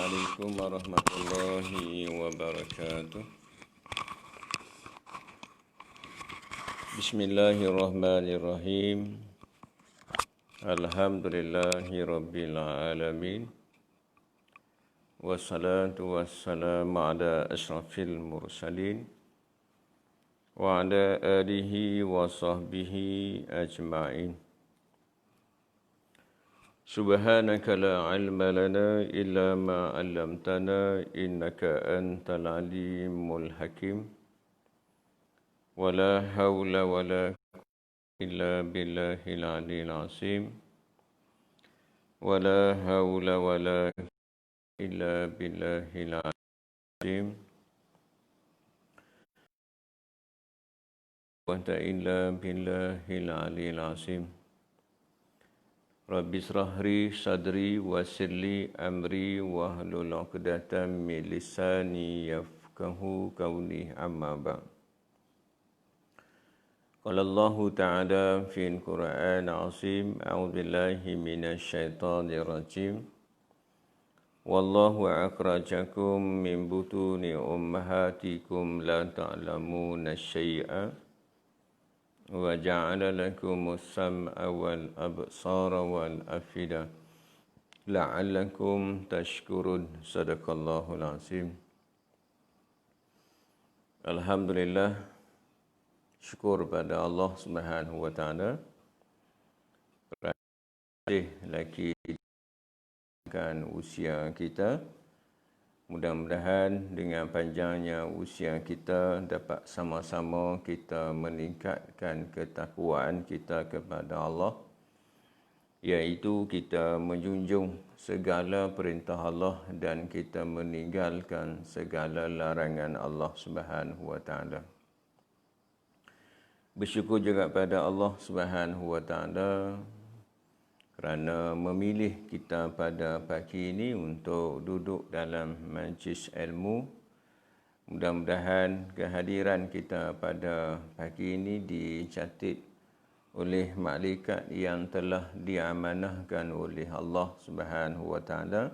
Assalamualaikum warahmatullahi wabarakatuh. Bismillahirrahmanirrahim. Alhamdulillahi rabbil alamin. Wassalatu wassalamu ala ashrafil mursalin wa ala alihi wa sahbihi ajma'in. Subhanaka la ilma lana illa ma 'allamtana innaka antal alimul hakim. Wala haula wala quwwata illa billahil aliyil azim. Wala haula wala quwwata illa billahil azim. Quwwata illa billahil aliyil azim. Rabbi israhli sadri wassirli amri wahlul 'uqdatam min lisani yafqahu qawli amma ba'd. Qala Allah Ta'ala fil Qur'an 'azim, a'udzu billahi minasy syaithanir rajim. Wallahu akhrajakum min butuni ummahatikum la ta'lamuna syai'a wa ja'ala lakumus sam'a wal absara wal afida la'allakum tashkurun. Sadaqallahul azim. Alhamdulillah, syukur pada Allah Subhanahu wa taala kerana lagi kan usia kita. Mudah-mudahan dengan panjangnya usia kita dapat sama-sama kita meningkatkan ketakwaan kita kepada Allah, iaitu kita menjunjung segala perintah Allah dan kita meninggalkan segala larangan Allah Subhanahu wa taala. Bersyukur juga pada Allah Subhanahu wa taala kerana memilih kita pada pagi ini untuk duduk dalam majlis ilmu. Mudah-mudahan kehadiran kita pada pagi ini dicatat oleh malaikat yang telah diamanahkan oleh Allah Subhanahu wa taala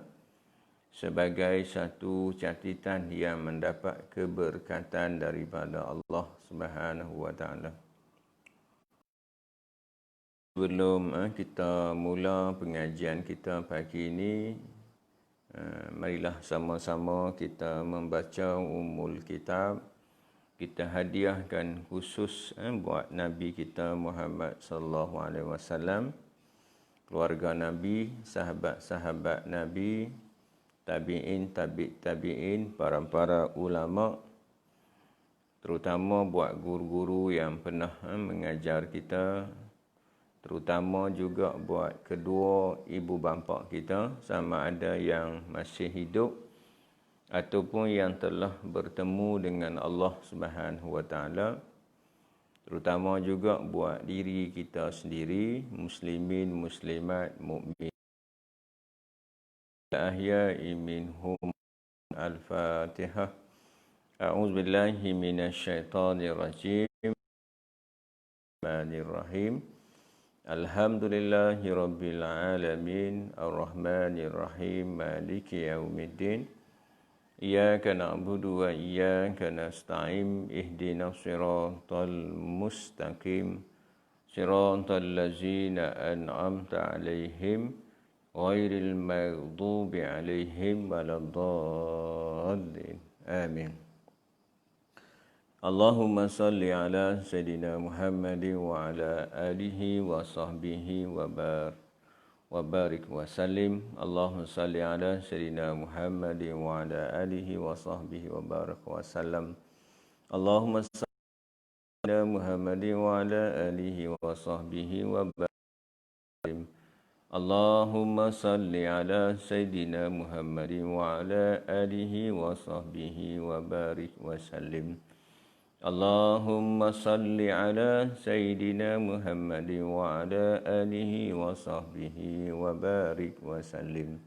sebagai satu catatan yang mendapat keberkatan daripada Allah Subhanahu wa taala. Sebelum kita mula pengajian kita pagi ini, marilah sama-sama kita membaca Ummul Kitab. Kita hadiahkan khusus buat Nabi kita Muhammad sallallahu alaihi wasallam, keluarga Nabi, sahabat-sahabat Nabi, tabi'in, tabi'in, para ulama, terutama buat guru-guru yang pernah mengajar kita, terutama juga buat kedua ibu bapa kita, sama ada yang masih hidup ataupun yang telah bertemu dengan Allah Subhanahu wa taala, terutama juga buat diri kita sendiri, muslimin, muslimat, mukmin. Ahya'i minhum. Al-Fatihah. A'udzu billahi minasy syaithanir rajim. Bismillahirrahmanirrahim. Alhamdulillahi rabbil alamin, ar-rahmanir rahim, maliki yaumiddin. Iyyaka na'budu wa iyyaka nasta'in, ihdinas siratal mustaqim, siratal ladzina an'amta 'alaihim ghairil maghdubi 'alaihim waladdallin. Amin. Allahumma salli ala Sayyidina Muhammadin wa ala alihi wa sahbihi wa barik wa sallim. Allahumma salli ala Sayyidina Muhammadin wa ala alihi wa sahbihi wa barik wa sallam. Allahumma salli ala Muhammadin wa ala alihi wa sahbihi wa barik wa sallim. Allahumma salli ala Sayyidina Muhammadin wa ala alihi wa sahbihi wa barik wa sallim. Allahumma salli ala Sayyidina Muhammadin wa ala alihi wa sahbihi wa barik wa sallim.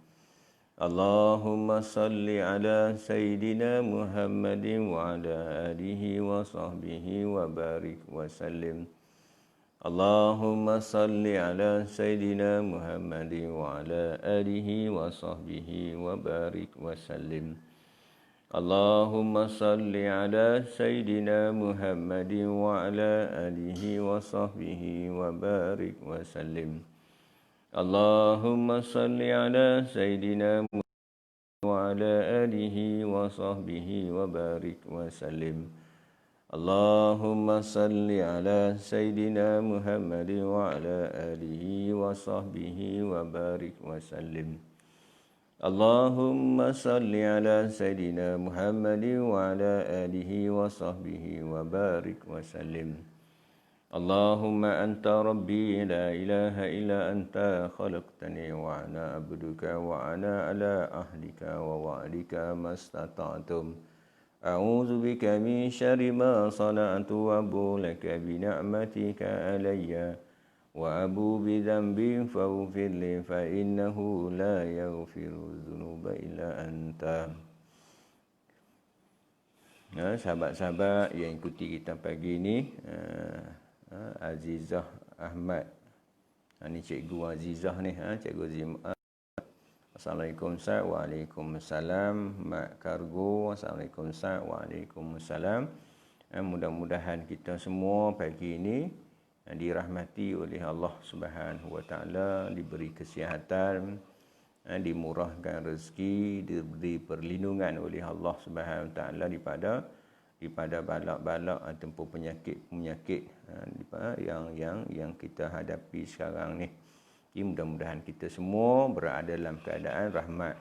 Allahumma salli ala Sayyidina Muhammadin wa ala alihi wa sahbihi wa barik wa sallim. Allahumma salli ala Sayyidina Muhammadin wa ala alihi wa sahbihi wa barik wa sallim. Allahumma salli ala Sayyidina Muhammadin wa ala alihi wa sahbihi wa barik wa sallim. Allahumma salli ala Sayyidina Muhammadin wa ala alihi wa sahbihi wa barik wa sallim. Allahumma salli ala Sayyidina Muhammadin wa ala alihi wa sahbihi wa barik wa sallim. Allahumma salli ala Sayyidina Muhammadin wa ala alihi wa sahbihi wa barik wa sallim. Allahumma anta rabbi la ilaha illa anta khalaqtani wa ana abduka wa ana ala ahdika wa wa'dika mastata'tum. A'udzu bika min syarri ma sana'tu wa abu laka bi ni'matika alayya wa abu bi dhanbi faghfir li fa innahu la yaghfiru dzunuba illa anta. Sahabat-sahabat yang ikuti kita pagi ini, Azizah Ahmad. Ini Cikgu Azizah ni, Cikgu Azizah. Assalamualaikum Ustaz. Waalaikumsalam. Mak Kargo. Assalamualaikum Ustaz. Waalaikumsalam. Mudah-mudahan kita semua pagi ini dirahmati oleh Allah Subhanahu Wa Taala, diberi kesihatan, dimurahkan rezeki, diberi perlindungan oleh Allah Subhanahu Wa Taala daripada balak-balak ataupun penyakit-penyakit yang kita hadapi sekarang ni. Mudah-mudahan kita semua berada dalam keadaan rahmat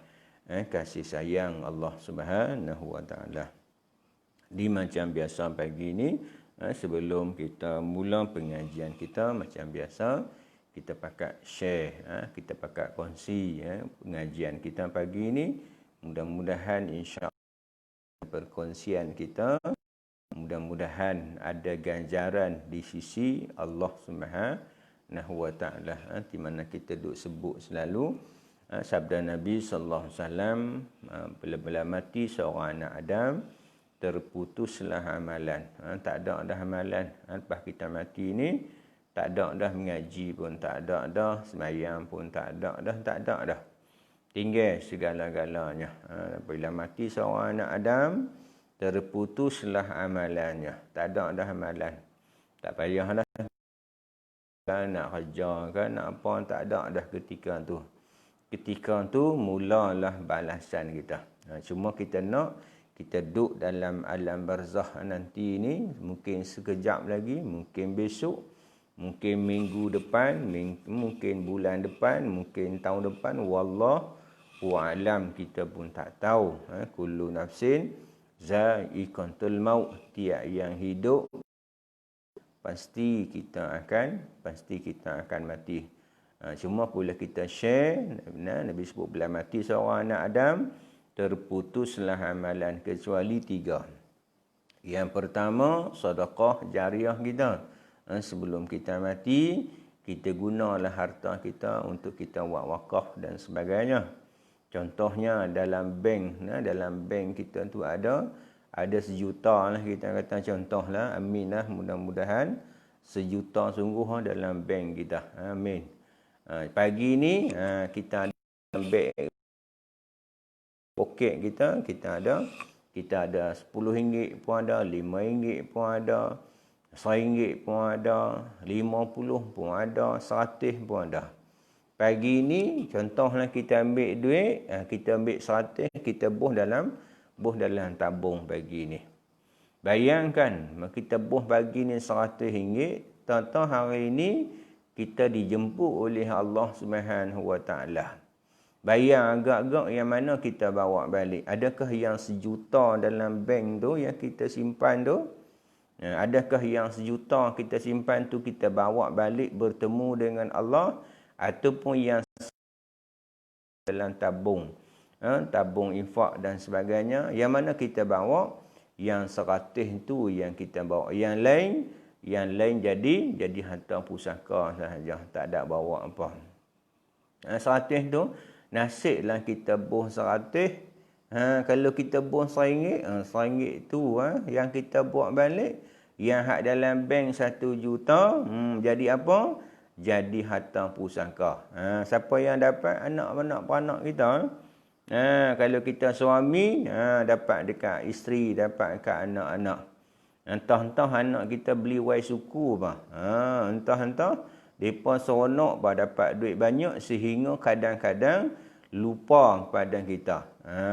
kasih sayang Allah Subhanahu Wa Taala. Di macam biasa pagi ini, sebelum kita mula pengajian kita, macam biasa kita pakat share, kita pakat kongsi pengajian kita pagi ini. Mudah-mudahan insya-Allah perkongsian kita mudah-mudahan ada ganjaran di sisi Allah Subhanahu Wa Taala. Di mana kita duk sebut selalu sabda Nabi sallallahu alaihi wasallam, bila mati seorang anak Adam, terputuslah amalan. Tak ada dah amalan. Lepas kita mati ni, tak ada dah mengaji pun, tak ada dah sembahyang pun, tak ada dah. Tinggal segala-galanya. Bila mati seorang anak Adam, terputuslah amalannya. Tak ada dah amalan. Tak payah dah. Nak kerja kan, nak apa, tak ada dah ketika tu. Ketika tu mulalah balasan kita. Cuma kita nak, kita duduk dalam alam barzakh nanti ni, mungkin sekejap lagi, mungkin besok, mungkin minggu depan, mungkin bulan depan, mungkin tahun depan, wallahu a'lam, kita pun tak tahu. Kullu nafsin za'iqatul maut, tiap yang hidup pasti kita akan mati. Cuma bila kita share, Nabi sebut bila mati seorang anak Adam, terputuslah amalan kecuali 3. Yang pertama, sedekah jariah kita. Sebelum kita mati, kita gunalah harta kita untuk kita buat wakaf dan sebagainya. Contohnya dalam bank kita tu ada 1 juta lah, kita kata contohlah, amin lah, mudah-mudahan 1 juta sungguh dalam bank kita. Amin. Pagi ni kita ada bank poket kita ada RM10 pun ada, RM5 pun ada, RM1 pun ada, RM50 pun ada, RM100 pun ada. Pagi ni contohlah kita ambil duit, kita ambil RM100, kita buh dalam tabung pagi ni. Bayangkan kita buh pagi ni RM100, tahu-tahu hari ni kita dijemput oleh Allah Subhanahu Wa Taala. Bayar agak-agak yang mana kita bawa balik. Adakah yang 1 juta dalam bank tu yang kita simpan tu? Adakah yang 1 juta kita simpan tu kita bawa balik bertemu dengan Allah? Ataupun yang dalam tabung, tabung infak dan sebagainya, yang mana kita bawa? Yang 100 tu yang kita bawa. Yang lain jadi harta pusaka sahaja, tak ada bawa apa. 100 tu nasiblah kita buh 100. Kalau kita buh RM1, RM1 tu yang kita buat balik, Yang hak dalam bank 1 juta, jadi apa? Jadi harta pusaka. Siapa yang dapat anak-anak peranak kita? Kalau kita suami, dapat dekat isteri, dapat dekat anak-anak. Entah-entah anak kita beli wai suku apa. Entah-entah mereka seronok apa dapat duit banyak sehingga kadang-kadang lupa pada kita.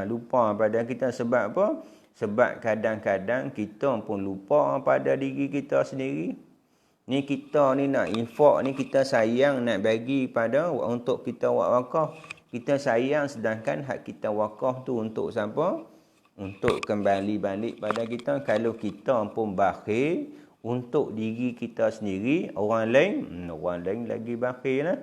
Lupa pada kita sebab apa? Sebab kadang-kadang kita pun lupa pada diri kita sendiri. Ni kita ni nak infak ni kita sayang nak bagi pada untuk kita buat wakaf. Kita sayang sedangkan hak kita wakaf tu untuk siapa? Untuk kembali balik pada kita. Kalau kita pun bakhil untuk diri kita sendiri, orang lain lagi bakhil lah.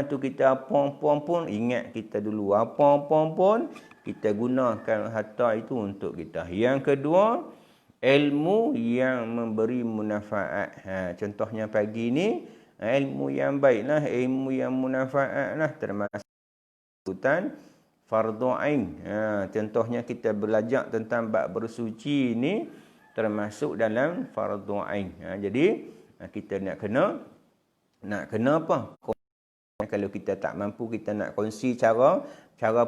Tu kita apa-apa pun ingat kita dulu. Apa-apa pun kita gunakan harta itu untuk kita. Yang kedua, ilmu yang memberi manfaat. Contohnya pagi ni, ilmu yang baiklah, ilmu yang manfaat lah, termasuk hutan fardu ain. Contohnya kita belajar tentang bab bersuci ni termasuk dalam fardu ain. Jadi kita nak kena apa? Kalau kita tak mampu, kita nak kongsi cara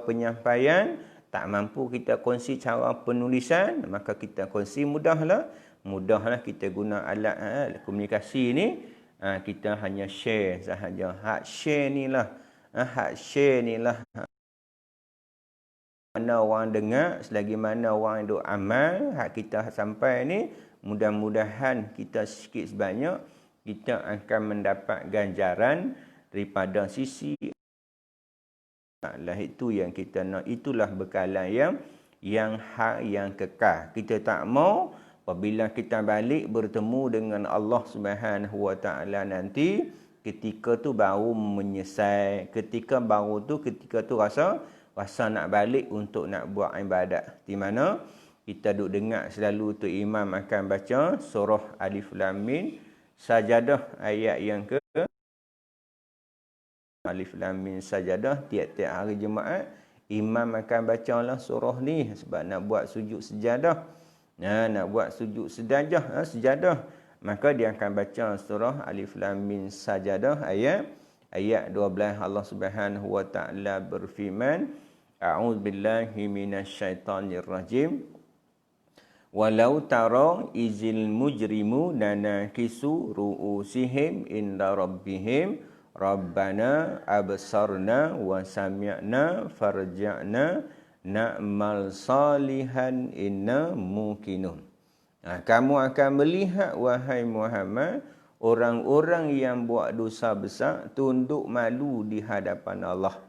penyampaian, tak mampu kita kongsi cara penulisan, maka kita kongsi mudahlah kita guna alat komunikasi ni. Kita hanya share sahaja. Hak share ni lah mana orang dengar, selagi mana orang duk amal, hak kita sampai ni, mudah-mudahan kita sikit sebanyak kita akan mendapat ganjaran daripada sisi Allah. Itu yang kita nak, itulah bekalan yang hak yang kekal. Kita tak mau apabila kita balik bertemu dengan Allah Subhanahu Wa Taala nanti, ketika tu baru menyesal, ketika tu rasa nak balik untuk nak buat ibadat. Di mana kita duk dengar selalu tu imam akan baca surah Alif Lam Mim Sajadah ayat yang ke Alif Lam Mim Sajadah. Tiap-tiap hari Jumaat imam akan bacalah surah ni sebab nak buat sujud sejadah. Nak buat sujud sejadah, maka dia akan baca surah Alif Lam Mim Sajadah ayat 12. Allah Subhanahu Wa Taala berfirman, A'udzubillahi minasyaitonirrajim. Walau tara izil mujrimu nanakisu ru'usihim inda rabbihim Rabbana absarna wa sami'na farja'na na'mal salihan inna muqinun. Kamu akan melihat, wahai Muhammad, orang-orang yang buat dosa besar tunduk malu di hadapan Allah.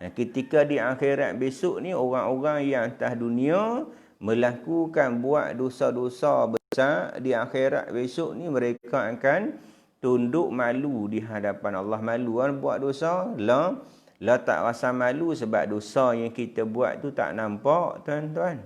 Ketika di akhirat besok ni, orang-orang yang atas dunia melakukan buat dosa-dosa besar, di akhirat besok ni mereka akan tunduk malu di hadapan Allah. Malu kan buat dosa? Lah tak rasa malu sebab dosa yang kita buat tu tak nampak, tuan-tuan.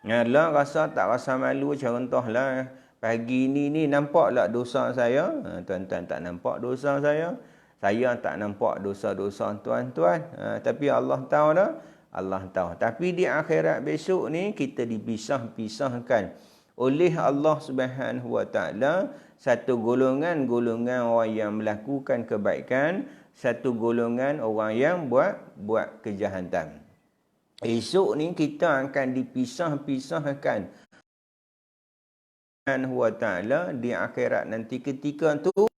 Lah tak rasa malu. Contohlah pagi ni nampaklah dosa saya. Tuan-tuan tak nampak dosa saya. Saya tak nampak dosa-dosa tuan-tuan. Tapi Allah tahu dah. Allah tahu. Tapi di akhirat besok ni kita dipisahkan oleh Allah Subhanahu Wa Taala. Satu golongan orang yang melakukan kebaikan, satu golongan orang yang buat kejahatan. Esok ni kita akan dipisahkan Subhanahu Wa Taala di akhirat nanti. Ketika tu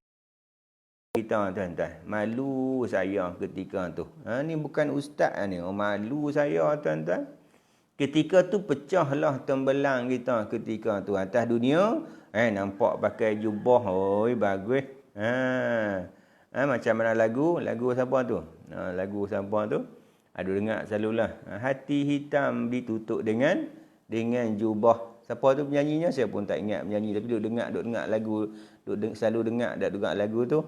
kita, tuan-tuan, malu saya ketika tu. Ni bukan ustaz ni, malu saya, tuan-tuan. Ketika tu pecahlah tembelang kita ketika tu. Atas dunia nampak pakai jubah, oi bagus. Macam mana lagu siapa tu? Lagu siapa tu? Ada dengar selalulah. Hati hitam ditutup dengan jubah. Siapa tu penyanyinya? Saya pun tak ingat penyanyi, tapi duk dengar lagu, selalu dengar lagu tu.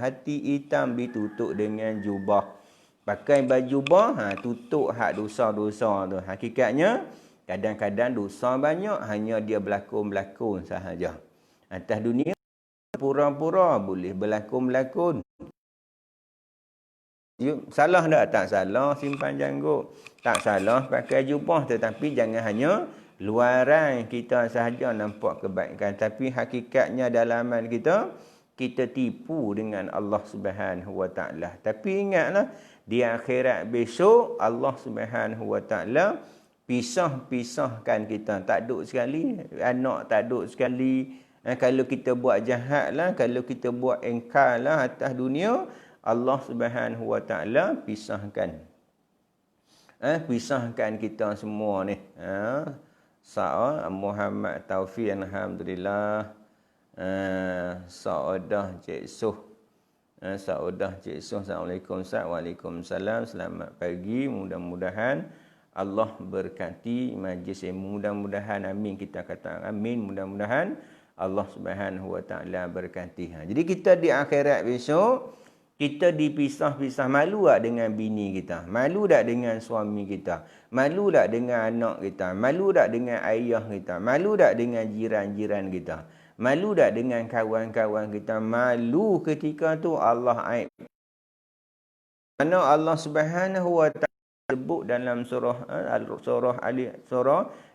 Hati hitam ditutup dengan jubah. Pakai baju bah, tutup hak dosa-dosa tu. Hakikatnya kadang-kadang dosa banyak, hanya dia berlakon sahaja. Atas dunia pura-pura boleh berlakon. Salah tak? Tak salah simpan janggut. Tak salah pakai jubah, tetapi jangan hanya Luaran kita sahaja nampak kebaikan, tapi hakikatnya dalaman kita tipu dengan Allah Subhanahu Wa Taala. Tapi ingatlah, di akhirat besok Allah Subhanahu Wa Taala pisahkan kita. Tak duduk sekali, anak tak duduk sekali. Kalau kita buat jahat lah, kalau kita buat engkar lah atas dunia, Allah Subhanahu Wa Taala pisahkan. Pisahkan kita semua ni. Muhammad Taufiq, alhamdulillah. Saudah Cik Suh. Saudah Cik Suh, Assalamualaikum Ustaz. Waalaikumsalam. Selamat pagi. Mudah-mudahan Allah berkati majlis ilmu. Mudah-mudahan, amin kita kata amin. Mudah-mudahan Allah Subhanahu Wa Taala berkati. Jadi kita di akhirat besok, kita dipisah-pisah. Malu tak dengan bini kita? Malu tak dengan suami kita? Malu tak dengan anak kita? Malu tak dengan ayah kita? Malu tak dengan jiran-jiran kita? Malu tak dengan kawan-kawan kita? Malu ketika tu Allah aib. Mana Allah Subhanahu Wa Taala sebut dalam surah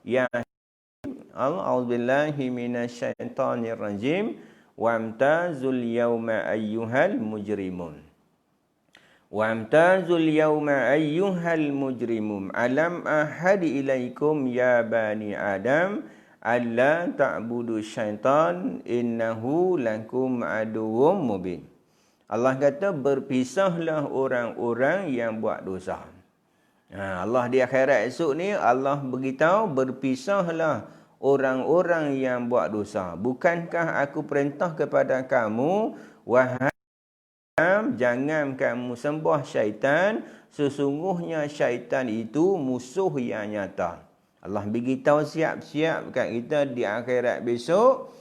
yang A'udzubillahi minasyaitonirrajim. Wamtazul yawma ayyuhal mujrimun. Wamtazul yawma ayyuhal mujrimun. Alam ahadi ilaikum ya bani Adam alla ta'budu syaitan innahu lakum aduwwum mubin. Allah kata, berpisahlah orang-orang yang buat dosa. Allah di akhirat esok ni, Allah beritahu, berpisahlah orang-orang yang buat dosa. Bukankah aku perintah kepada kamu, wahai Adam, jangan kamu sembah syaitan, sesungguhnya syaitan itu musuh yang nyata. Allah beritahu siap-siap kat kita di akhirat besok.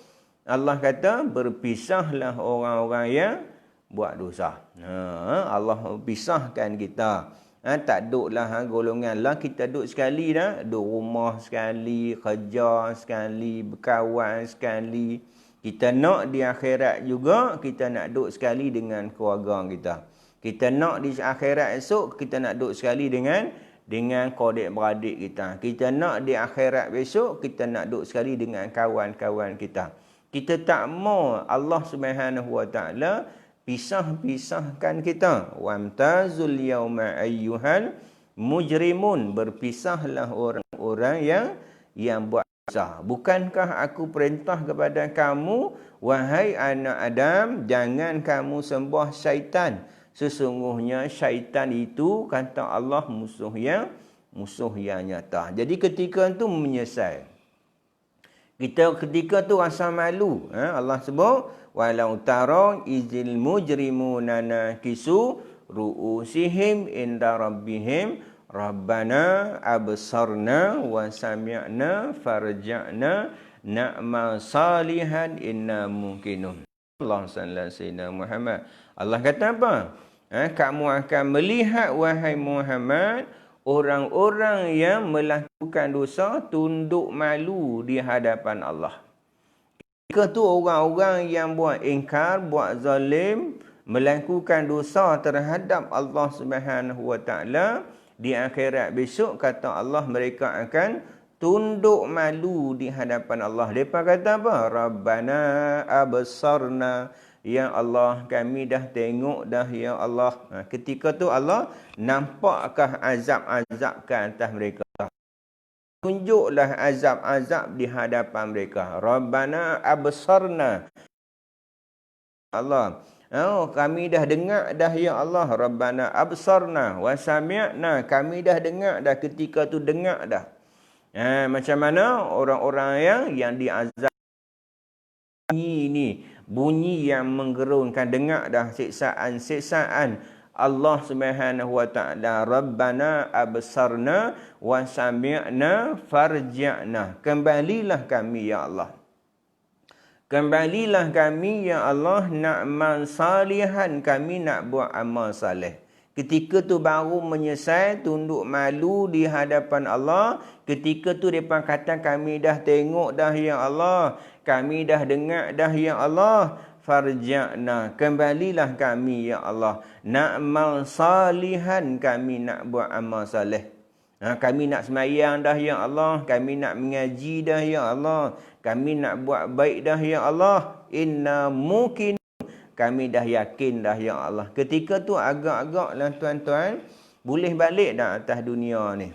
Allah kata, berpisahlah orang-orang yang buat dosa. Allah pisahkan kita. Tak duduklah golongan lah, kita duduk sekali dah. Duduk rumah sekali, kerja sekali, berkawan sekali. Kita nak di akhirat juga, kita nak duduk sekali dengan keluarga kita. Kita nak di akhirat esok, kita nak duduk sekali dengan kodik-beradik kita. Kita nak di akhirat besok, kita nak duduk sekali dengan kawan-kawan kita. Kita tak mau Allah Subhanahu Wa Taala pisahkan kita. Wamtazul yawma ayyuhal mujrimun. Berpisahlah orang-orang yang buat dosa. Bukankah aku perintah kepada kamu, wahai anak Adam, jangan kamu sembah syaitan. Sesungguhnya syaitan itu, kata Allah, musuh yang nyata. Jadi ketika itu menyesal. Ketika tu rasa malu. Allah sebut, walau tara izil mujrimuna nakisu ru'usihim inda rabbihim rabbana absarna wa sami'na farja'na na'mal salihan inna mungkinun. Allah sallallahu alaihi wasallam Muhammad. Allah kata apa? Kamu akan melihat, wahai Muhammad, orang-orang yang melakukan dosa tunduk malu di hadapan Allah. Ketika tu orang-orang yang buat ingkar, buat zalim, melakukan dosa terhadap Allah Subhanahu Wa Taala, di akhirat besok kata Allah, mereka akan tunduk malu di hadapan Allah. Mereka kata apa? Rabbana absarna. Ya Allah, kami dah tengok dah, ya Allah. Ketika tu Allah nampakkah azab-azab ke atas mereka? Tunjuklah azab-azab di hadapan mereka. Rabbana absarna. Allah, kami dah dengar dah, ya Allah. Rabbana absarna wa sami'na. Kami dah dengar dah, ketika tu dengar dah. Macam mana orang-orang yang diazab ini, bunyi yang menggerunkan, dengar dah siksaan Allah Subhanahu Wa Taala. Rabbana absarna wa sami'na farji'na. Kembalilah kami, ya Allah. Kembalilah kami, ya Allah, na'mal salihan. Kami nak buat amal saleh. Ketika tu baru menyesal, tunduk malu di hadapan Allah. Ketika tu mereka kata, kami dah tengok dah, ya Allah. Kami dah dengar dah, ya Allah. Farja'na. Kembalilah kami, ya Allah. Na'mal salihan. Kami nak buat amal saleh. Kami nak semayang dah ya Allah, kami nak mengaji dah ya Allah, kami nak buat baik dah ya Allah. Inna mungkin, kami dah yakin dah ya Allah. Ketika tu agak-agak lah tuan-tuan, boleh balik dah atas dunia ni.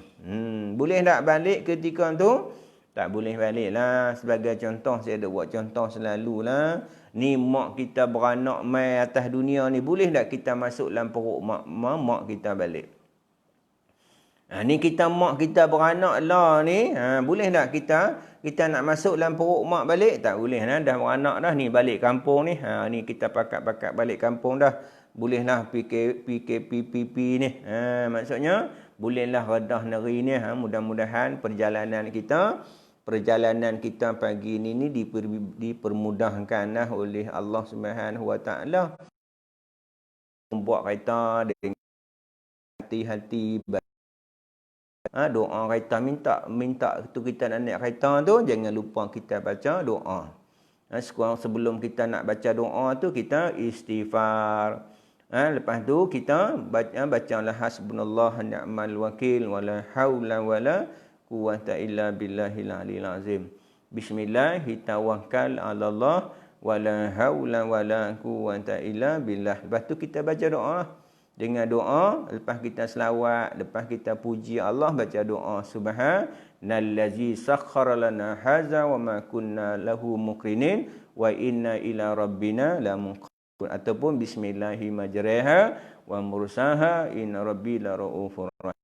Boleh tak balik ketika tu? Tak boleh balik lah. Sebagai contoh, saya ada buat contoh selalulah. Ni mak kita beranak mai atas dunia ni, boleh tak kita masuk dalam perut mak kita balik? Ni kita mak kita beranak lah ni, boleh tak kita nak masuk dalam perut mak balik? Tak boleh lah, dah beranak dah ni, balik kampung ni. Ni kita pakat-pakat balik kampung dah. Bolehlah PKPPP ni. Maksudnya bolehlah redah negeri ni. Mudah-mudahan perjalanan kita pagi ni dipermudahkan lah oleh Allah Subhanahu Wa Taala. Membuat kereta dengan hati-hati. Doa kereta, minta tu kita nak naik kereta tu, jangan lupa kita baca doa. Sekurang sebelum kita nak baca doa tu, kita istighfar. Lepas tu kita bacalah hasbunallah ni'mal wakil wala haula wala quwwata illa billahil aliyil azim. Bismillah tawakkal 'ala Allah wala haula wala quwwata illa billah. Lepas tu kita baca doa lah. Dengan doa, lepas kita selawat, lepas kita puji Allah, baca doa subhanallazi sakhkhara lana hadza wa ma kunna lahu muqrinin wa inna ila rabbina lamunqalibun. Ataupun bismillahi majraha wa mursaha inna rabbi la raufur rahim.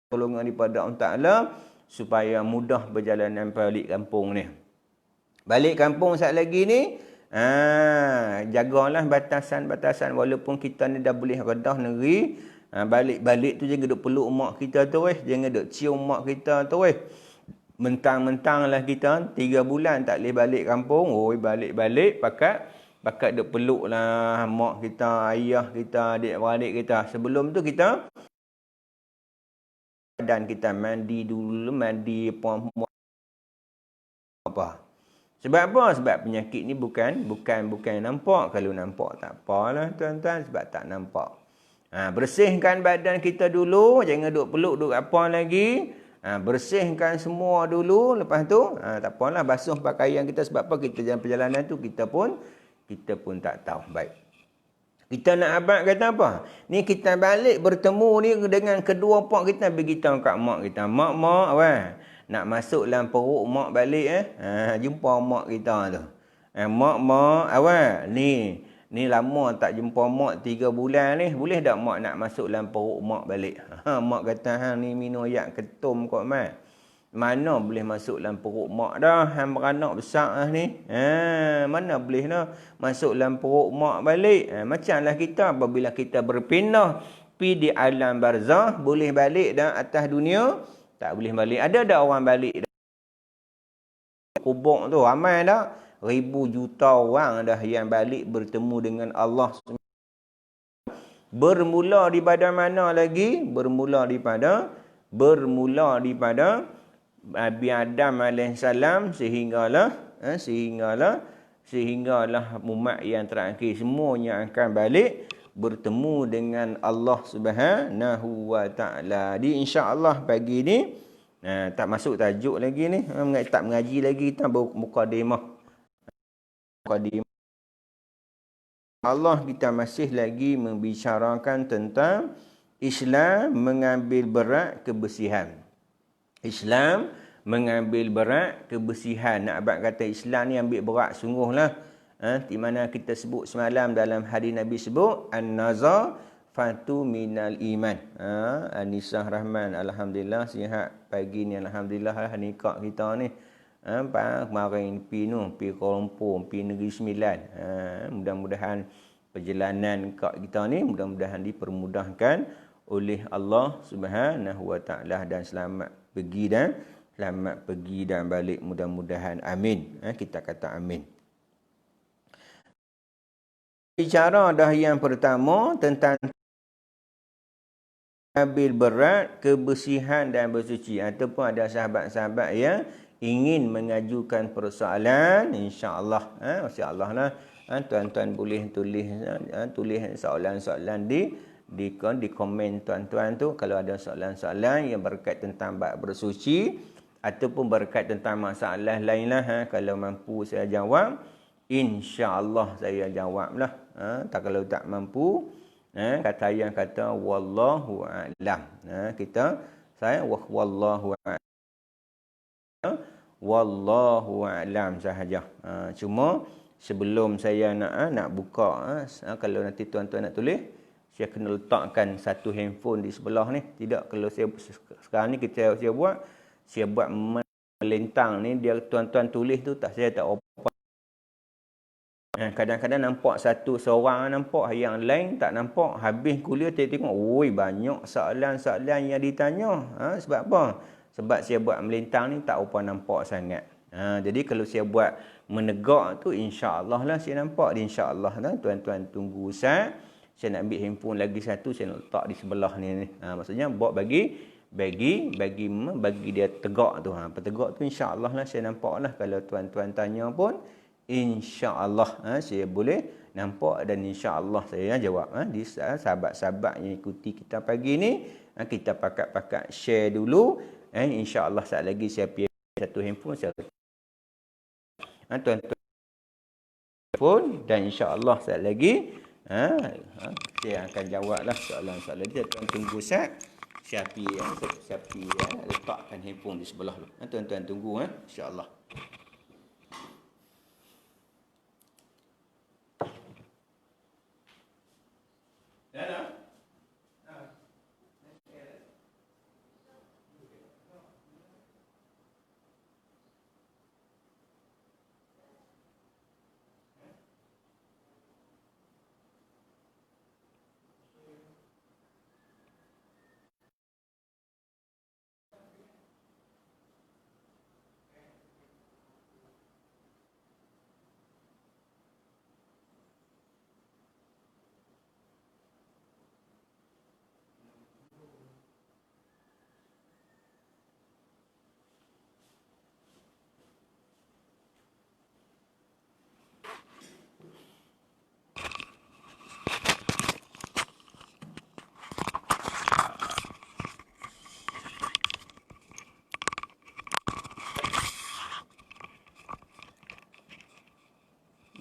Tolongan daripada Allah Taala supaya mudah perjalanan balik kampung ni. Balik kampung sat lagi ni, jagalah batasan-batasan. Walaupun kita ni dah boleh redah negeri, balik-balik tu jangan duk peluk mak kita tu jangan duk cium mak kita tu mentang-mentang lah kita 3 bulan tak boleh balik kampung, balik-balik pakat duk peluk lah mak kita, ayah kita, adik-beradik kita. Sebelum tu kita badan kita mandi dulu, mandi apa. Sebab apa? Sebab penyakit ni bukan nampak. Kalau nampak tak apalah tuan-tuan, sebab tak nampak. Bersihkan badan kita dulu, jangan duk peluk duk apa lagi. Bersihkan semua dulu, lepas tu tak apalah, basuh pakaian kita. Sebab apa? Kita jalan perjalanan tu kita pun tak tahu. Baik. Kita nak abad kata apa? Ni kita balik bertemu ni dengan kedua pak kita, beritahu kat mak kita. Mak, nak masuk dalam perut mak balik jumpa mak kita tu. Mak, ni lama tak jumpa mak 3 bulan ni. Boleh tak mak nak masuk dalam perut mak balik? Mak kata, hang ni minum yak ketum kot mak. Mana boleh masuk dalam perut mak dah. Hang beranak besar ni. Mana boleh dah masuk dalam perut mak balik. Macamlah kita apabila kita berpindah pergi di alam barzah, boleh balik dah atas dunia. Tak boleh balik. Ada tak orang balik dah? Kubur tu ramai dah. 1000 juta orang dah yang balik bertemu dengan Allah. Bermula daripada mana lagi? Bermula daripada Nabi Adam alaihissalam sehinggalah umat yang terakhir semuanya akan balik bertemu dengan Allah Subhanahu Wa Taala. Di insya-Allah pagi ni tak masuk tajuk lagi ni, tak mengaji lagi, kita mukadimah. Allah, kita masih lagi membicarakan tentang Islam mengambil berat kebersihan. Islam mengambil berat kebersihan. Nak abang kata Islam ni ambil berat sungguhlah. Di mana kita sebut semalam dalam hadis Nabi sebut an-nazafatu minal iman. Anisah Rahman, alhamdulillah sihat pagi ni, alhamdulillah nikah kita ni. Kemarin pergi Kuala Lumpur, pergi Negeri Sembilan. Mudah-mudahan perjalanan kak kita ni mudah-mudahan dipermudahkan oleh Allah Subhanahu Wa Taala dan selamat pergi dan balik mudah-mudahan. Amin. Kita kata amin. Bicara dah yang pertama tentang ambil berat kebersihan dan bersuci. Ataupun ada sahabat-sahabat yang ingin mengajukan persoalan, insya-Allah insya-Allah lah tuan-tuan boleh tulis soalan-soalan di komen tuan-tuan tu kalau ada soalan-soalan yang berkait tentang bab bersuci ataupun berkait tentang masalah lainlah. Kalau mampu saya jawab, insya-Allah saya jawablah. Kalau tak mampu, kata yang kata wallahu a'lam. Saya wallahu a'lam sahaja. Cuma sebelum saya nak buka, kalau nanti tuan-tuan nak tulis, saya kena letakkan satu handphone di sebelah ni. Tidak, kalau saya sekarang ni saya buat melintang ni, dia tuan-tuan tulis tu saya tak open. Kadang-kadang nampak seorang nampak, yang lain tak nampak. Habis kuliah tengok, oi banyak soalan-soalan yang ditanya. Sebab apa? Sebab saya buat melintang ni tak apa nampak sangat. Jadi kalau saya buat menegak tu, insya-Allah lah saya nampak. Insya-Allah lah tuan-tuan tunggu Ustaz. Saya nak ambil handphone lagi satu, saya nak letak di sebelah ni. Maksudnya buat bagi dia tegak tu. Tegak tu insya-Allah lah saya nampak lah. Kalau tuan-tuan tanya pun, insya-Allah saya boleh nampak dan insya-Allah saya jawab. Di sahabat-sahabat yang ikuti kita pagi ni, kita pakat-pakat share dulu. Insya-Allah saat lagi saya pilih satu handphone saya tuan-tuan pun, dan insya-Allah saat lagi saya akan jawablah soalan-soalan dia. Tuan tunggu Ustaz. Siapa letakkan handphone di sebelah tu. Tuan-tuan tunggu insya-Allah.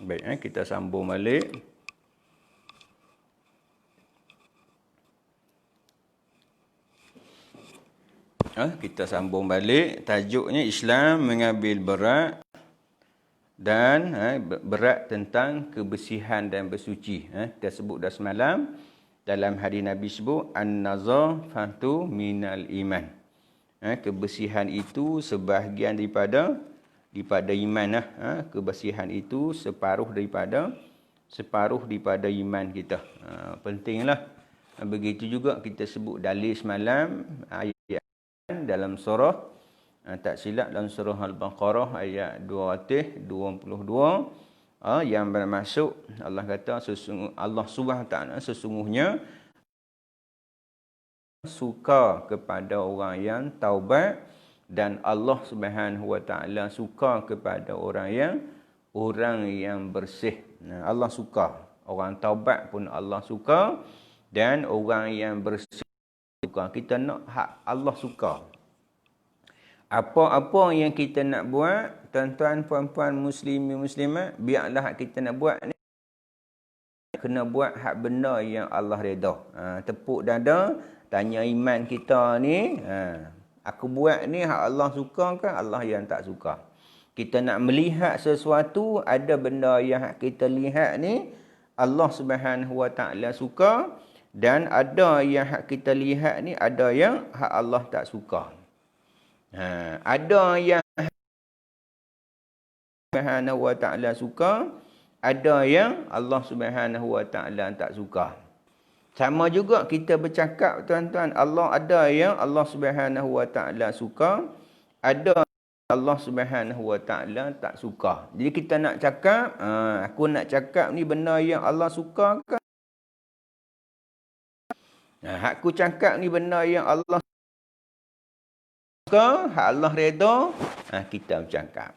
Baik, kita sambung balik. Kita sambung balik. Tajuknya Islam mengambil berat dan berat tentang kebersihan dan bersuci. Kita sebut dah semalam dalam hadis Nabi sebut an-nazafatu minal iman. Kebersihan itu sebahagian daripada iman. Kebersihan itu separuh daripada iman kita. Pentinglah. Begitu juga kita sebut dalil semalam ayat dalam surah, tak silap dalam surah Al-Baqarah ayat 222, yang bermaksud Allah kata Allah Subhanahu taala sesungguhnya suka kepada orang yang taubat, dan Allah Subhanahu wa taala suka kepada orang yang bersih. Allah suka. Orang taubat pun Allah suka, dan orang yang bersih suka. Kita nak hak Allah suka. Apa-apa yang kita nak buat, tuan-tuan puan-puan muslimin muslimat, biarlah hak kita nak buat ni kena buat hak benda yang Allah redha. Tepuk dada, tanya iman kita ni, aku buat ni hak Allah suka ke Allah yang tak suka? Kita nak melihat sesuatu, ada benda yang kita lihat ni Allah Subhanahu wa taala suka, dan ada yang hak kita lihat ni ada yang hak Allah tak suka. Ada yang Subhanahu wa taala suka, ada yang Allah Subhanahu wa taala tak suka. Sama juga kita bercakap tuan-tuan, ada yang Allah Subhanahu wa taala suka, ada Allah Subhanahu wa taala tak suka. Jadi kita nak cakap, aku nak cakap ni benda yang Allah suka ke? Aku cakap ni benda yang Allah suka, hak Allah redha, kita bercakap.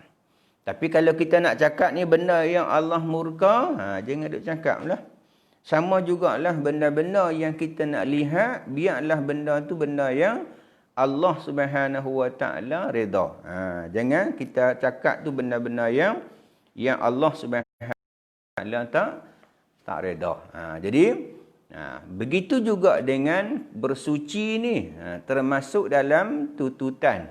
Tapi kalau kita nak cakap ni benda yang Allah murka, jangan duk cakap lah. Sama jugalah benda-benda yang kita nak lihat, biarlah benda tu benda yang Allah Subhanahu Wa Taala redha. Jangan kita cakap tu benda-benda yang Allah Subhanahu Wa Taala tak redha. Jadi begitu juga dengan bersuci ni, termasuk dalam tututan.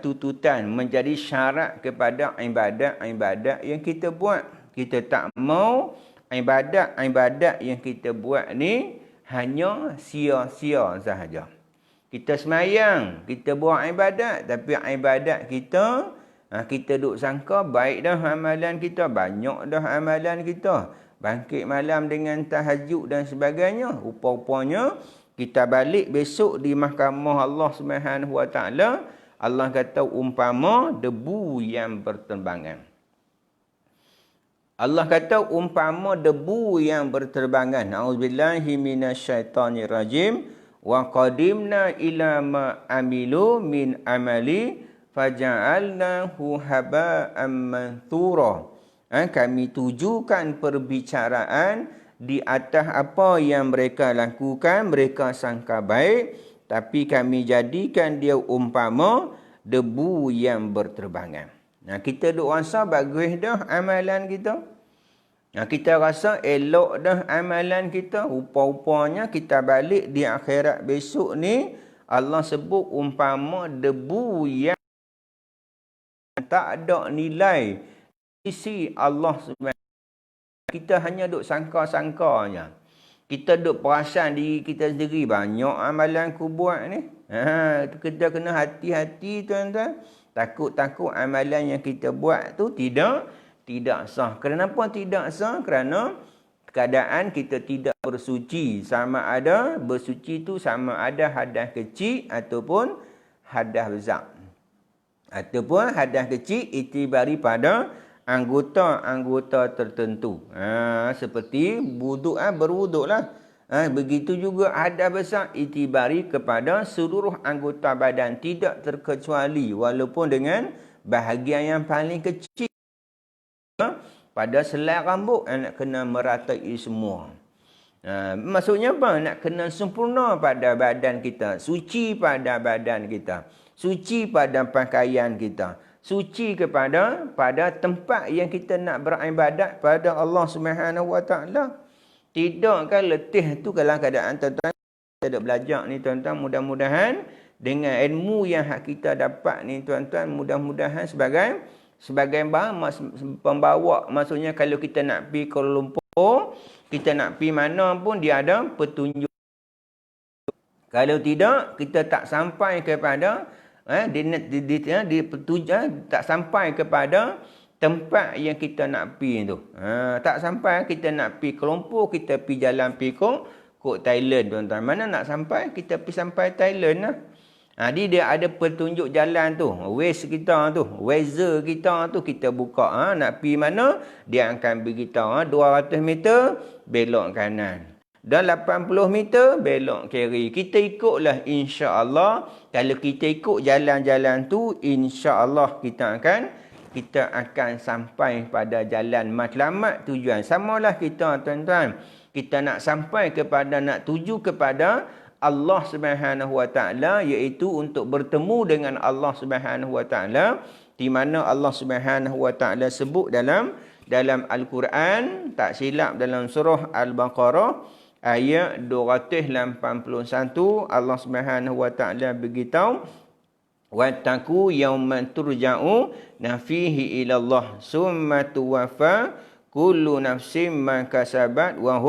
Tututan menjadi syarat kepada ibadat-ibadat yang kita buat. Kita tak mau ibadat-ibadat yang kita buat ni hanya sia-sia sahaja. Kita semayang, kita buat ibadat, tapi ibadat kita, kita duk sangka baik dah amalan kita, banyak dah amalan kita. Bangkit malam dengan tahajud dan sebagainya. Rupa-rupanya kita balik besok di mahkamah Allah Subhanahu Wa Taala, Allah kata umpama debu yang berterbangan. Allah kata umpama debu yang berterbangan. A'udzubillahi minasyaitonirrajim. Wa qadimna ila ma amilu min amali faja'alnahu haba'an manthura. Kami tujukan perbicaraan di atas apa yang mereka lakukan, mereka sangka baik, tapi kami jadikan dia umpama debu yang berterbangan. Kita duk rasa bagus dah amalan kita. Kita rasa elok dah amalan kita. Rupa-rupanya kita balik di akhirat besok ni, Allah sebut umpama debu yang tak ada nilai sisi Allah Subhanahu. Kita hanya duk sangka-sangkanya. Kita duk perasan diri kita sendiri, banyak amalan ku buat ni. Kita kena hati-hati tuan-tuan. Takut-takut amalan yang kita buat tu tidak sah. Kenapa tidak sah? Kerana keadaan kita tidak bersuci. Sama ada bersuci tu sama ada hadas kecil ataupun hadas besar. Ataupun hadas kecil itibari pada anggota-anggota tertentu. Seperti wuduk, berwuduklah. Begitu juga hadas besar itibari kepada seluruh anggota badan, tidak terkecuali walaupun dengan bahagian yang paling kecil. Pada selai rambut nak kena meratai semua. Maksudnya apa? Nak kena sempurna pada badan kita, suci pada badan kita, suci pada pakaian kita, suci pada tempat yang kita nak beribadat pada Allah Subhanahu Wa Taala. Tidak kan letih tu dalam keadaan tuan-tuan kita belajar ni tuan-tuan, mudah-mudahan dengan ilmu yang kita dapat ni tuan-tuan, mudah-mudahan sebagai pembawa, maksudnya kalau kita nak pergi Kuala Lumpur, kita nak pergi mana pun dia ada petunjuk. Kalau tidak, kita tak sampai kepada tak sampai kepada tempat yang kita nak pergi tu. Tak sampai kita nak pergi Kuala Lumpur, kita pergi jalan pergi kok Thailand tuan-tuan. Mana nak sampai? Kita pergi sampai Thailand lah. Dia ada petunjuk jalan tu. Waze kita tu, Wazer kita tu kita buka. Nak pergi mana? Dia akan beritahu 200 meter belok kanan. Dan 80 meter belok kiri. Kita ikutlah insya-Allah. Kalau kita ikut jalan-jalan tu, insya-Allah kita akan sampai pada jalan matlamat tujuan. Samalah kita tuan-tuan. Kita nak sampai kepada, nak tuju kepada Allah Subhanahu Wa Taala, iaitu untuk bertemu dengan Allah Subhanahu Wa Taala, di mana Allah Subhanahu Wa Taala sebut dalam Al-Quran, tak silap dalam surah Al-Baqarah ayat 281, Allah Subhanahu Wa Taala beritahu, wattaqu yawman turja'u nafihi ila Allah summa tuwaffa kullu nafsin ma kasabat wa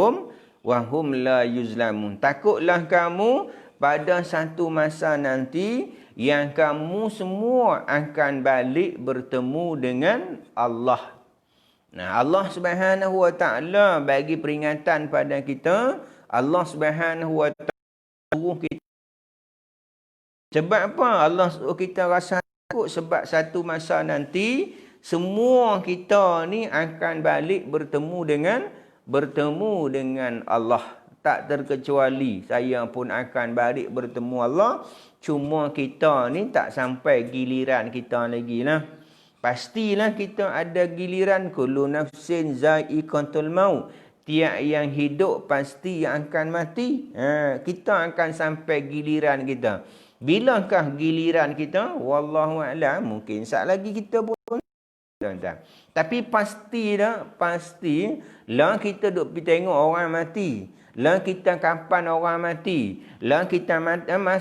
hum la yuzlamun. Takutlah kamu pada satu masa nanti yang kamu semua akan balik bertemu dengan Allah. Allah Subhanahu Wa Taala bagi peringatan pada kita. Allah Subhanahu Wa Taala suruh kita. Sebab apa Allah suruh kita rasa takut? Sebab satu masa nanti semua kita ni akan balik bertemu dengan Allah. Tak terkecuali saya pun akan balik bertemu Allah. Cuma kita ni tak sampai giliran kita lagi lah. Pastilah kita ada giliran. Kullu nafsin za'iqatul maut. Tiap yang hidup pasti yang akan mati. Kita akan sampai giliran kita. Bilakah giliran kita? Wallahu a'lam. Mungkin saat lagi kita pun. Tapi pasti dah. Pasti. Lah kita duk pergi tengok orang mati. Lah kita kapan orang mati. Lah kita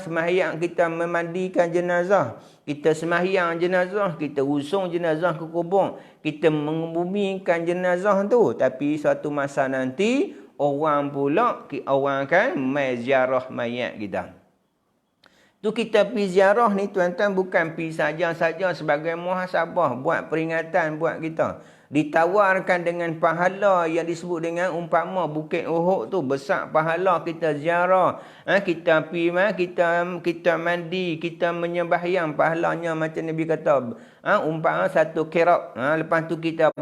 sembahyang, kita memandikan jenazah. Kita sembahyang jenazah, kita usung jenazah ke kubur, kita mengubumikan jenazah tu. Tapi suatu masa nanti orang pula orang akan mai ziarah mayat kita. Tu kita pergi ziarah ni tuan-tuan bukan pergi saja-saja sebagai muhasabah, buat peringatan buat kita. Ditawarkan dengan pahala yang disebut dengan umpama Bukit Uhud tu, besar pahala kita ziarah. Kita pergi, kita mandi, kita menyembahyang, pahalanya macam Nabi kata, umpama satu kirat. Lepas tu kita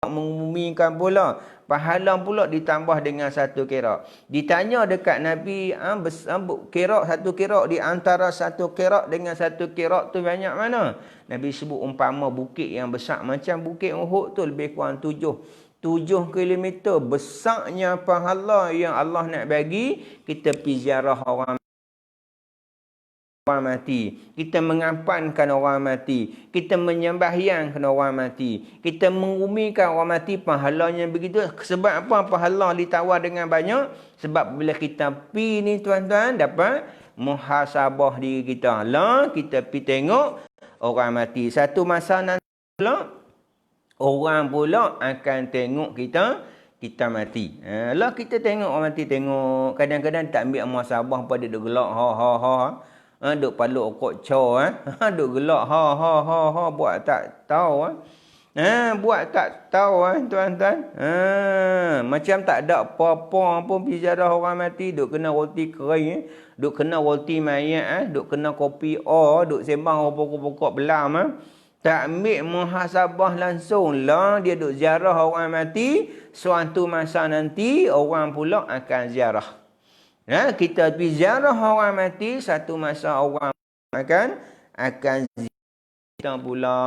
mengumikan pula, pahala pula ditambah dengan satu kirat. Ditanya dekat Nabi, kirat, satu kirat di antara satu kirat dengan satu kirat tu banyak mana? Nabi sebut umpama bukit yang besar macam Bukit Uhud tu, lebih kurang 7 kilometer besarnya pahala yang Allah nak bagi. Kita pergi ziarah orang mati, kita mengampankan orang mati, kita menyembahyangkan orang mati, kita mengumikan orang mati, pahalanya begitu. Sebab apa pahala ditawar dengan banyak? Sebab bila kita pergi ni tuan-tuan, dapat muhasabah diri kita. Lah kita pergi tengok orang mati. Satu masa nanti pula orang pula akan tengok kita mati. Lah kita tengok orang mati, tengok kadang-kadang tak ambil muhasabah, apa dia duk gelak duk paluk okok cow duk gelak buat tak tahu buat tak tahu tuan-tuan. Macam tak ada apa-apa pun pergi ziarah orang mati, duk kena roti kering, duk kena roti mayat, duk kena kopi duk sembang pokok-pokok belam. Tak ambil muhasabah langsung lah, dia duk ziarah orang mati. Suatu masa nanti orang pula akan ziarah. Kita pergi ziarah orang mati, satu masa orang akan ziarah pula.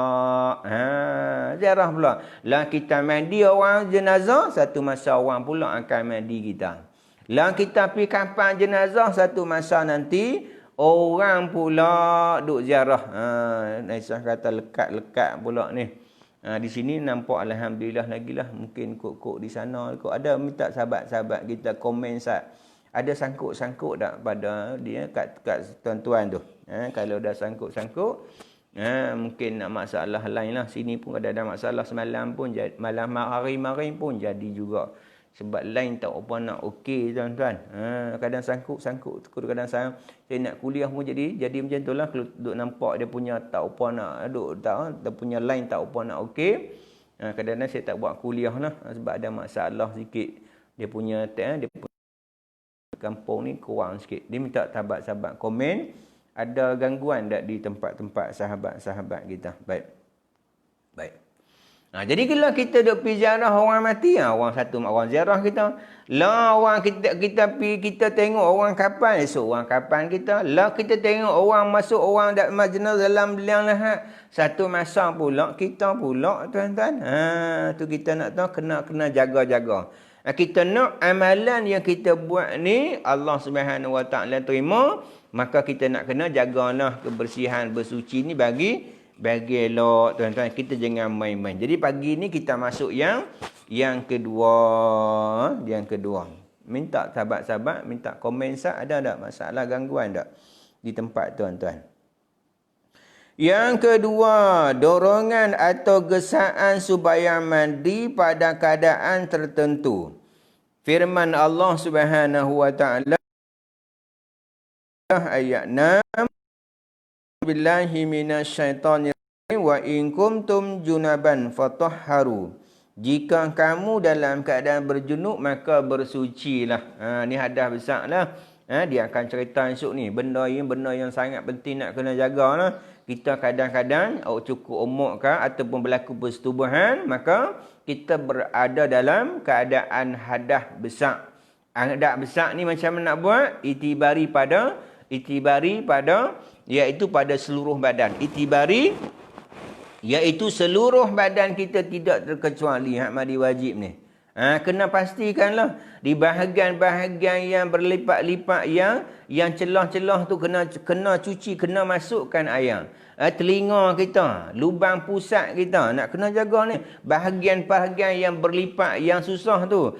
Ziarah pula. Lah kita mandi orang jenazah, satu masa orang pula akan mandi kita. Lah kita pergi kapan jenazah, satu masa nanti orang pula duk ziarah. Aisyah kata lekat-lekat pula ni. Di sini nampak alhamdulillah lagi lah. Mungkin kok-kok di sana kok ada minta sahabat-sahabat kita komen ada sangkut-sangkut tak pada dia kat tuan-tuan tu. Kalau dah sangkut-sangkut, mungkin nak masalah lain lah. Sini pun ada masalah semalam pun, malam hari-hari pun jadi juga. Sebab lain tak apa nak okey tuan-tuan. Kadang sangkut-sangkut, kadang saya nak kuliah pun jadi macam tu lah. Kalau duk nampak dia punya tak apa nak, dia punya lain tak apa nak okey. Kadang-kadang saya tak buat kuliah lah. Sebab ada masalah sikit. Dia punya kampung ni kurang sikit. Dia minta sahabat-sahabat komen, ada gangguan tak di tempat-tempat sahabat-sahabat kita. Baik. Jadi kalau kita duk pergi ziarah orang mati, orang ziarah kita. Lah orang kita pergi, kita tengok orang kapan, esok orang kapan kita. Lah kita tengok orang masuk, orang jenazah dalam liang lahat. Satu masa pula kita pula tuan-tuan. Tu kita nak tahu kena jaga-jaga. Kita nak amalan yang kita buat ni Allah Subhanahu Wa Taala terima, maka kita nak kena jagalah kebersihan, bersuci ni bagi elok tuan-tuan. Kita jangan main-main. Jadi pagi ni kita masuk yang kedua. Minta sahabat-sahabat minta komen ada tak masalah gangguan tak di tempat tuan-tuan. Yang kedua, dorongan atau gesaan supaya mandi pada keadaan tertentu. Firman Allah Subhanahu Wa Taala ayat 6, billahi minasyaitonir rajim, wa in kuntum junaban fatahharu. Jika kamu dalam keadaan berjunub maka bersucilah. Ni hadas besarlah. Dia akan cerita esok ni. Benda yang sangat penting nak kena jagalah. Kita kadang-kadang cukup umur ataupun berlaku persetubuhan, maka kita berada dalam keadaan hadas besar. Hadas besar ni macam mana nak buat? Itibari pada iaitu pada seluruh badan. Itibari iaitu seluruh badan kita tidak terkecuali. Hak mandi wajib ni. Kena pastikanlah di bahagian-bahagian yang berlipat-lipat yang celah-celah tu kena cuci, kena masukkan air. Telinga kita, lubang pusat kita nak kena jaga ni. Bahagian-bahagian yang berlipat yang susah tu.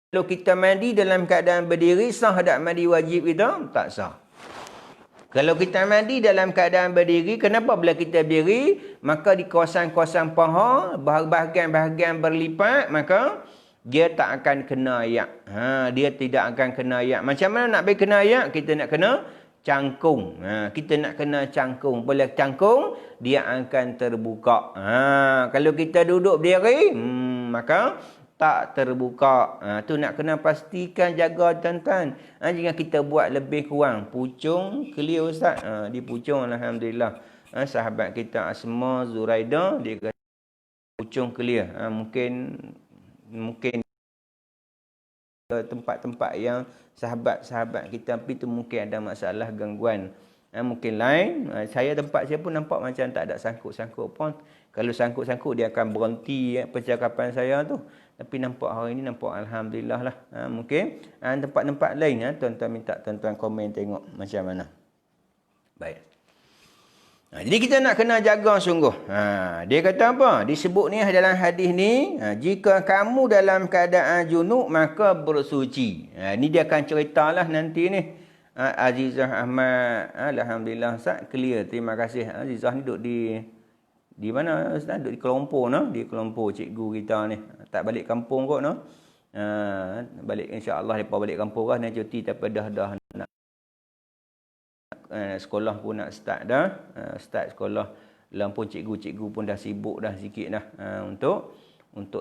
Kalau kita mandi dalam keadaan berdiri, sah tak mandi wajib kita? Tak sah. Kalau kita mandi dalam keadaan berdiri, kenapa bila kita berdiri, maka di kawasan-kawasan paha, bahagian-bahagian berlipat, maka dia tak akan kena ayak. Dia tidak akan kena ayak. Macam mana nak bagi kena ayak? Kita nak kena cangkung. Kita nak kena cangkung. Bila cangkung, dia akan terbuka. Kalau kita duduk berdiri, maka tak terbuka. Tu nak kena pastikan, jaga tuan-tuan. Jangan kita buat lebih kurang. Pucung clear Ustaz. Di pucung alhamdulillah. Sahabat kita Asma Zuraida dia kata pucung clear. Mungkin tempat-tempat yang sahabat-sahabat kita pergi tu mungkin ada masalah gangguan. Mungkin lain. Saya tempat saya pun nampak macam tak ada sangkut-sangkut pun. Kalau sangkut-sangkut dia akan berhenti percakapan saya tu. Tapi nampak hari ni nampak alhamdulillah lah. Mungkin tempat-tempat lain tuan-tuan minta tuan-tuan komen tengok macam mana. Baik. Jadi kita nak kena jaga sungguh. Dia kata apa? Disebut ni dalam hadis ni, jika kamu dalam keadaan junub maka bersuci. Ni dia akan ceritalah nanti ni. Azizah Ahmad, alhamdulillah Ustaz clear. Terima kasih. Azizah ni duduk di mana Ustaz? Duduk di Kuala Lumpur no? Di Kuala Lumpur cikgu kita ni. Tak balik kampung kot no. Balik insya-Allah depa balik kampung lah nak cuti tapi dah nak sekolah pun nak start dah. Start sekolah. Lampun cikgu-cikgu pun dah sibuk dah sikit dah untuk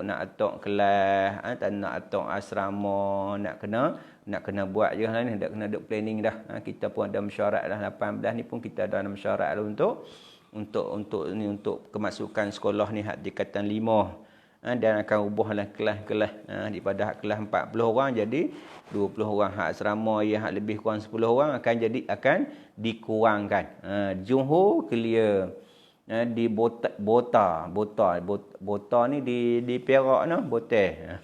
nak atok kelas, tak nak atok asrama, nak kena buat je lah ni, dah kena duk planning dah. Kita pun ada mesyuarat dah 18 ni pun kita ada mesyuarat dah untuk kemasukan sekolah ni hak tingkatan 5. Dan akan ubahlah kelas-kelas daripada kelas 40 orang jadi 20 orang. Hak asrama yang hak lebih kurang 10 orang akan dikurangkan. Johor clear. Di Bota ni di Perak no, Boteh.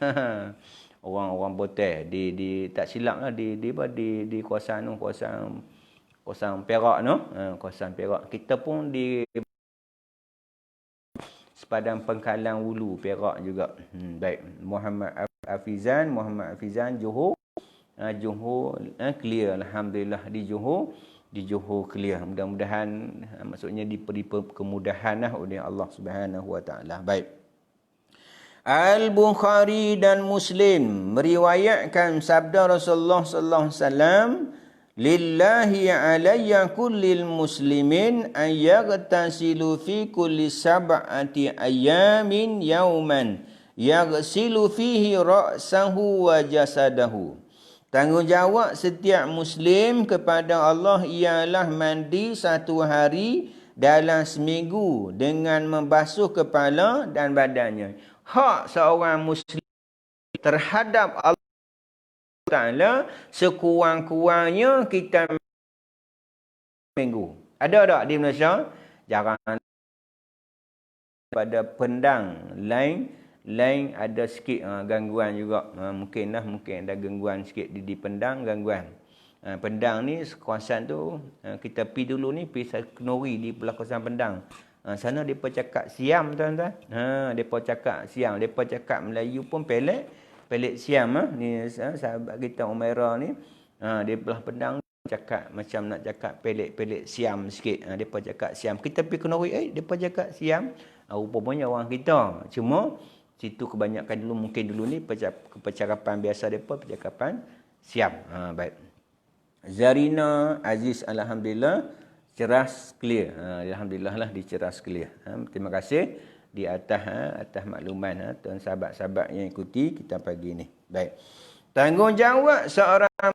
Orang-orang Boteh di tak silap lah di kawasan Perak no. Kawasan Perak. Kita pun di Sepadang Pengkalan Ulu Perak juga. Baik. Muhammad Afizan Johor. Johor clear alhamdulillah di Johor clear. Mudah-mudahan maksudnya diberi kemudahan oleh Allah Subhanahu wa taala. Baik. Al-Bukhari dan Muslim meriwayatkan sabda Rasulullah sallallahu alaihi wasallam, lillahi alayya kullil muslimin an yaghtasilu fi kulli sab'ati ayamin yawman yaghsilu fihi ra'sahu wa jasadahu. Tanggungjawab setiap Muslim kepada Allah ialah mandi satu hari dalam seminggu dengan membasuh kepala dan badannya. Hak seorang Muslim terhadap Allah Ta'ala sekurang-kurangnya kita minggu. Ada tak di Malaysia? Jarang. Pada pendang lain ada sikit gangguan juga. Mungkin ada gangguan sikit di pendang gangguan. Pendang ni kawasan tu kita pergi dulu ni pergi Kenori di belah kawasan pendang. Sana depa cakap siam tuan-tuan. Depa cakap siam, depa cakap Melayu pun pelik siam ni sahabat kita Umairah ni. Di belah pendang cakap macam nak cakap pelik siam sikit. Depa cakap siam. Kita pergi Kenori depa cakap siam. Rupanya orang kita. Cuma situ kebanyakan mungkin dulu ni percakapan biasa depa percakapan siam. Baik. Zarina Aziz alhamdulillah ceras clear. Alhamdulillah lah diceras clear. Terima kasih di atas makluman tuan sahabat-sahabat yang ikuti kita pagi ni. Baik. Tanggungjawab seorang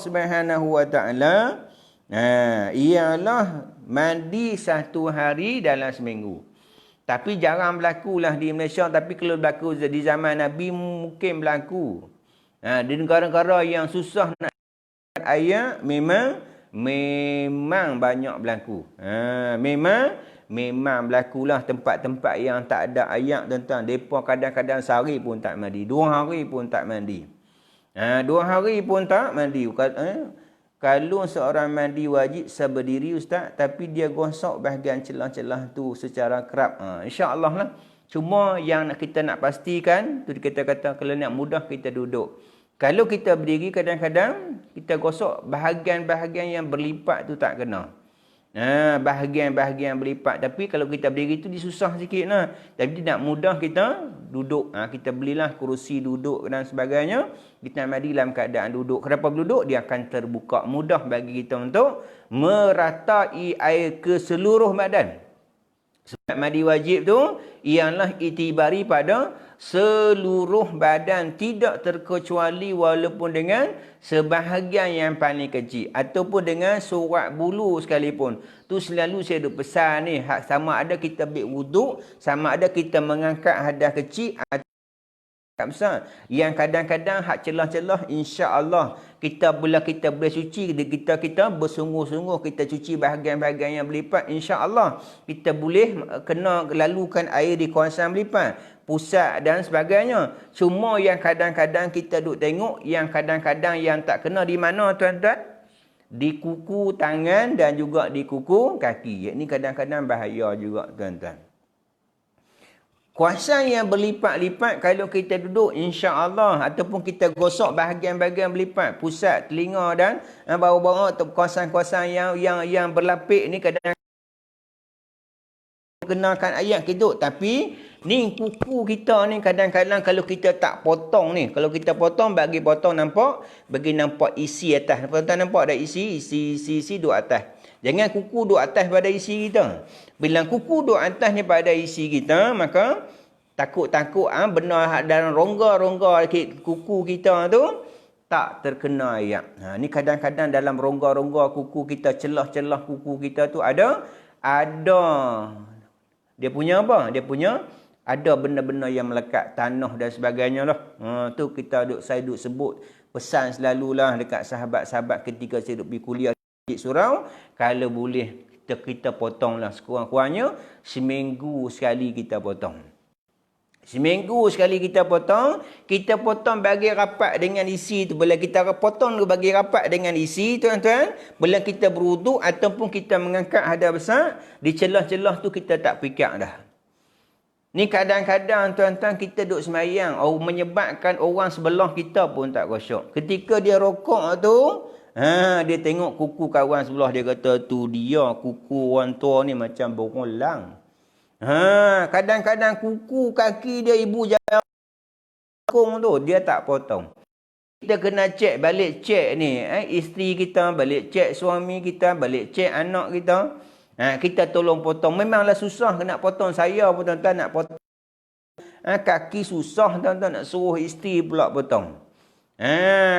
Subhanahu wa taala ialah mandi satu hari dalam seminggu. Tapi jarang berlakulah di Malaysia. Tapi kalau berlaku di zaman Nabi mungkin berlaku. Di negara-negara yang susah nak air memang banyak berlaku. memang berlakulah tempat-tempat yang tak ada air, tuan-tuan. Mereka kadang-kadang sehari pun tak mandi. 2 hari pun tak mandi. 2 hari pun tak mandi. Kalau seorang mandi wajib seberdiri ustaz, tapi dia gosok bahagian celah-celah tu secara kerap. InsyaAllah lah. Cuma yang kita nak pastikan, tu kita kata kalau nak mudah kita duduk. Kalau kita berdiri kadang-kadang kita gosok bahagian-bahagian yang berlipat tu tak kena. Bahagian-bahagian berlipat. Tapi kalau kita berdiri tu dia susah sikit lah. Tapi nak mudah kita duduk. Kita belilah kerusi duduk dan sebagainya. Kita mandi dalam keadaan duduk. Kenapa duduk? Dia akan terbuka. Mudah bagi kita untuk meratai air ke seluruh badan. Sebab mandi wajib tu ialah itibari pada seluruh badan, tidak terkecuali walaupun dengan sebahagian yang paling kecil ataupun dengan surat bulu sekalipun. Tu selalu saya duk pesan ni, sama ada kita ambil wuduk, sama ada kita mengangkat hadas kecil atau besar. Yang kadang-kadang hak celah-celah insya-Allah kita boleh suci, kita bersungguh-sungguh kita cuci bahagian-bahagian yang berlipat, insya-Allah kita boleh kena lalukan air di kawasan berlipat, pusat dan sebagainya. Cuma yang kadang-kadang kita duk tengok, yang kadang-kadang yang tak kena di mana tuan-tuan? Di kuku tangan dan juga di kuku kaki. Ini kadang-kadang bahaya juga tuan-tuan. Kawasan yang berlipat-lipat kalau kita duduk insya-Allah ataupun kita gosok bahagian-bahagian berlipat, pusat, telinga dan bawah-bawah atau kawasan-kawasan yang berlapik ni kadang kenakan ayat kita. Tapi ni kuku kita ni kadang-kadang kalau kita tak potong ni, kalau kita potong bagi nampak isi atas. Tuan-tuan nampak ada isi duduk atas. Jangan kuku duduk atas pada isi kita. Bila kuku duduk atas ni pada isi kita, maka takut-takut benda dalam rongga-rongga kuku kita tu tak terkena air. Ni kadang-kadang dalam rongga-rongga kuku kita, celah-celah kuku kita tu ada dia punya apa? Dia punya ada benda-benda yang melekat, tanah dan sebagainya lah. Tu saya duk sebut pesan selalulah dekat sahabat-sahabat ketika saya duk pergi kuliah di surau, kalau boleh kita potonglah sekurang-kurangnya seminggu sekali kita potong. Seminggu sekali kita potong bagi rapat dengan isi tu. Bila kita potong bagi rapat dengan isi tuan-tuan, bila kita berwuduk ataupun kita mengangkat hadas besar, di celah-celah tu kita tak pikir dah. Ni kadang-kadang tuan-tuan kita duduk semayang, menyebabkan orang sebelah kita pun tak khusyuk. Ketika dia rokok tu, dia tengok kuku kawan sebelah, dia kata tu dia kuku orang tua ni macam berulang. Kadang-kadang kuku kaki dia ibu jangkung tu dia tak potong. Kita kena balik cek ni, isteri kita, balik cek suami kita, balik cek anak kita. Kita tolong potong. Memanglah susah nak potong. Saya pun tuan-tuan nak potong. Kaki susah tuan-tuan, nak suruh isteri pula potong.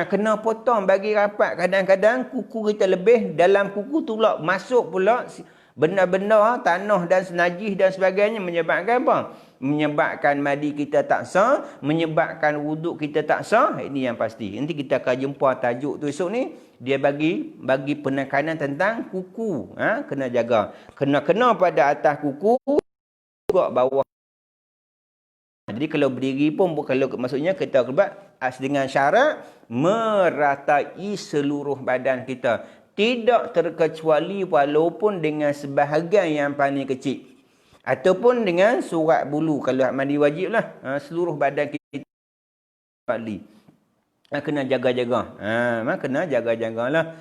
Kena potong bagi rapat. Kadang-kadang kuku kita lebih, dalam kuku tu pula masuk pula benda-benda tanah dan senajis dan sebagainya. Menyebabkan apa? Menyebabkan mandi kita tak sah, menyebabkan wuduk kita tak sah. Ini yang pasti. Nanti kita akan jumpa tajuk tu esok ni. Dia bagi penekanan tentang kuku. Kena jaga. Kena pada atas kuku, juga bawah. Jadi kalau berdiri pun, kalau maksudnya kita buat dengan syarat meratai seluruh badan kita. Tidak terkecuali walaupun dengan sebahagian yang paling kecil. Ataupun dengan surat bulu. Kalau mandi wajib lah. Seluruh badan kita balik. Kena jaga-jaga. Kena jaga-jagalah.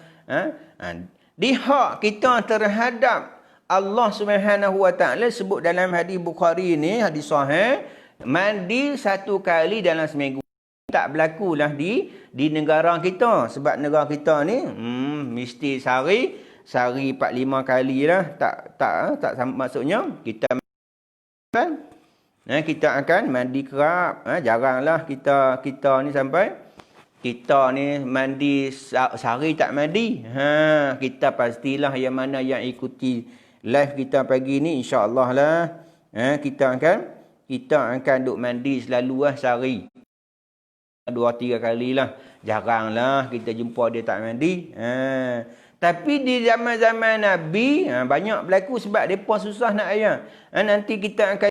Di hak kita terhadap Allah Subhanahu Wa Taala sebut dalam hadis Bukhari ni, hadis sahih, mandi 1 kali dalam seminggu. Tak berlakulah di negara kita. Sebab negara kita ni mesti sehari 4-5 kali lah. Tak maksudnya kita akan mandi kerap. Jaranglah kita ni sampai kita ni mandi sehari tak mandi. Kita pastilah yang mana yang ikuti live kita pagi ni, insya-Allah lah. Kita akan duk mandi selalu lah sehari 2-3 kali lah. Jaranglah kita jumpa dia tak mandi. Tapi di zaman-zaman Nabi, banyak berlaku sebab mereka susah nak ayat. Nanti kita akan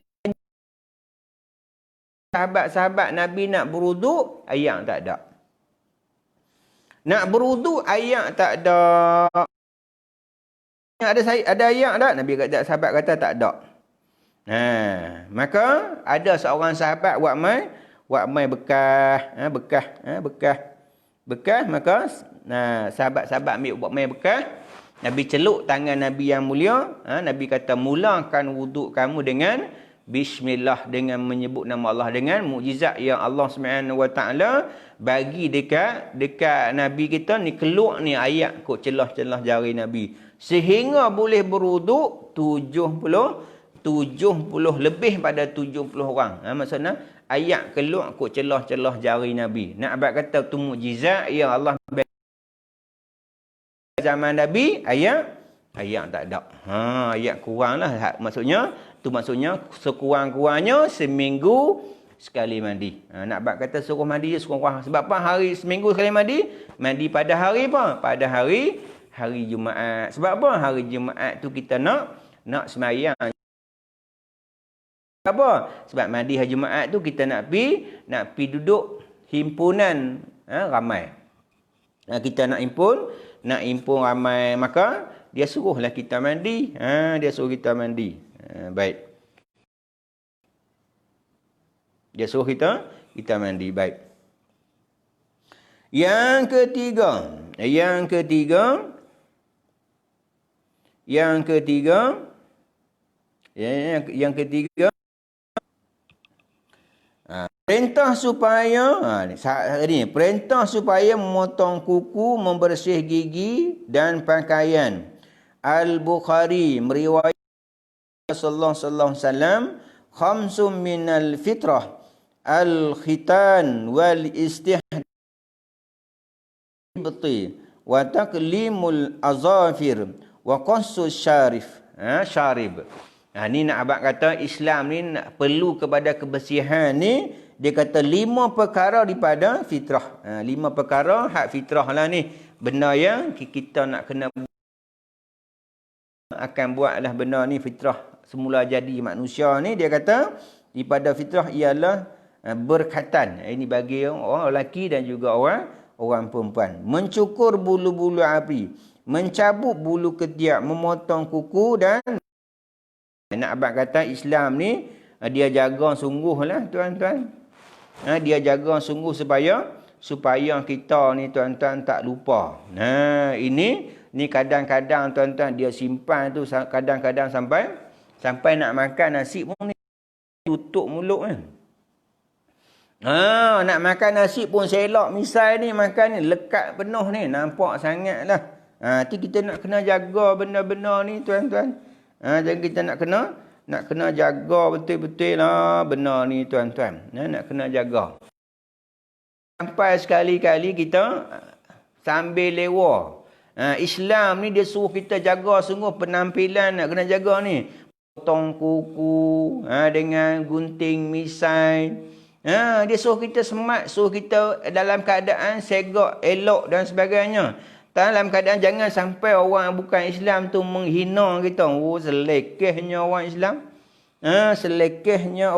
sahabat-sahabat Nabi nak beruduk, ayat tak ada. Nak beruduk, ayat tak ada. Ada ayat tak? Nabi kata, sahabat kata tak ada. Maka ada seorang sahabat buat mai bekas, maka sahabat-sahabat ambil buat mai bekas. Nabi celuk tangan Nabi yang mulia. Nabi kata, mulakan wuduk kamu dengan bismillah, dengan menyebut nama Allah, dengan mukjizat yang Allah SWT bagi dekat Nabi kita ni, keluar ni ayat kok celah-celah jari Nabi. Sehingga boleh berwuduk 70 lebih pada 70 orang. Maksudnya ayat keluar kok celah-celah jari Nabi. Nak abad kata tu mukjizat yang Allah bagi zaman Nabi, ayat tak ada. Ayat kurang lah. Maksudnya sekurang-kurangnya seminggu sekali mandi. Nak abad kata suruh mandi je sekurang-kurang. Sebab apa? Hari seminggu sekali mandi. Mandi pada hari apa? Pada hari Jumaat. Sebab apa? Hari Jumaat tu kita nak sembahyang. Apa? Sebab mandi hari Jumaat tu kita nak pi duduk himpunan ramai. Kita nak himpun ramai, maka dia suruhlah kita mandi. Dia suruh kita mandi. Baik. Dia suruh kita mandi. Baik. Yang ketiga perintah supaya memotong kuku, membersih gigi dan pakaian. Al-Bukhari meriwayatkan Rasulullah sallallahu alaihi wasallam, khamsum minal fitrah, al-khitan wal istihdad wa taqlimul azafir wa qassus syarib. Ni nak abang kata Islam ni perlu kepada kebersihan ni. Dia kata 5 perkara daripada fitrah. 5 perkara hak fitrah lah ni. Benda yang kita nak kena akan buatlah benda ni fitrah. Semula jadi manusia ni, dia kata daripada fitrah ialah berkhatan. Ini bagi orang lelaki dan juga orang perempuan. Mencukur bulu-bulu api, mencabut bulu ketiak, memotong kuku dan nak abang kata Islam ni dia jaga sungguh lah tuan-tuan. Dia jaga sungguh supaya kita ni tuan-tuan tak lupa. Ini kadang-kadang tuan-tuan dia simpan tu, kadang-kadang sampai nak makan nasi pun ni tutup mulut kan. Nak makan nasi pun selok misal ni makan ni lekat penuh ni, nampak sangat lah. Nanti kita nak kena jaga benda-benda ni tuan-tuan. Jadi kita nak kena jaga betul-betul lah benda ni tuan-tuan. Nak kena jaga. Sampai sekali-kali kita sambil lewa. Islam ni dia suruh kita jaga sungguh penampilan, nak kena jaga ni. Potong kuku dengan gunting misai. Dia suruh kita smart, suruh kita dalam keadaan segak, elok dan sebagainya. Dalam keadaan jangan sampai orang bukan Islam tu menghina kita. Selekehnya orang Islam. Selekehnya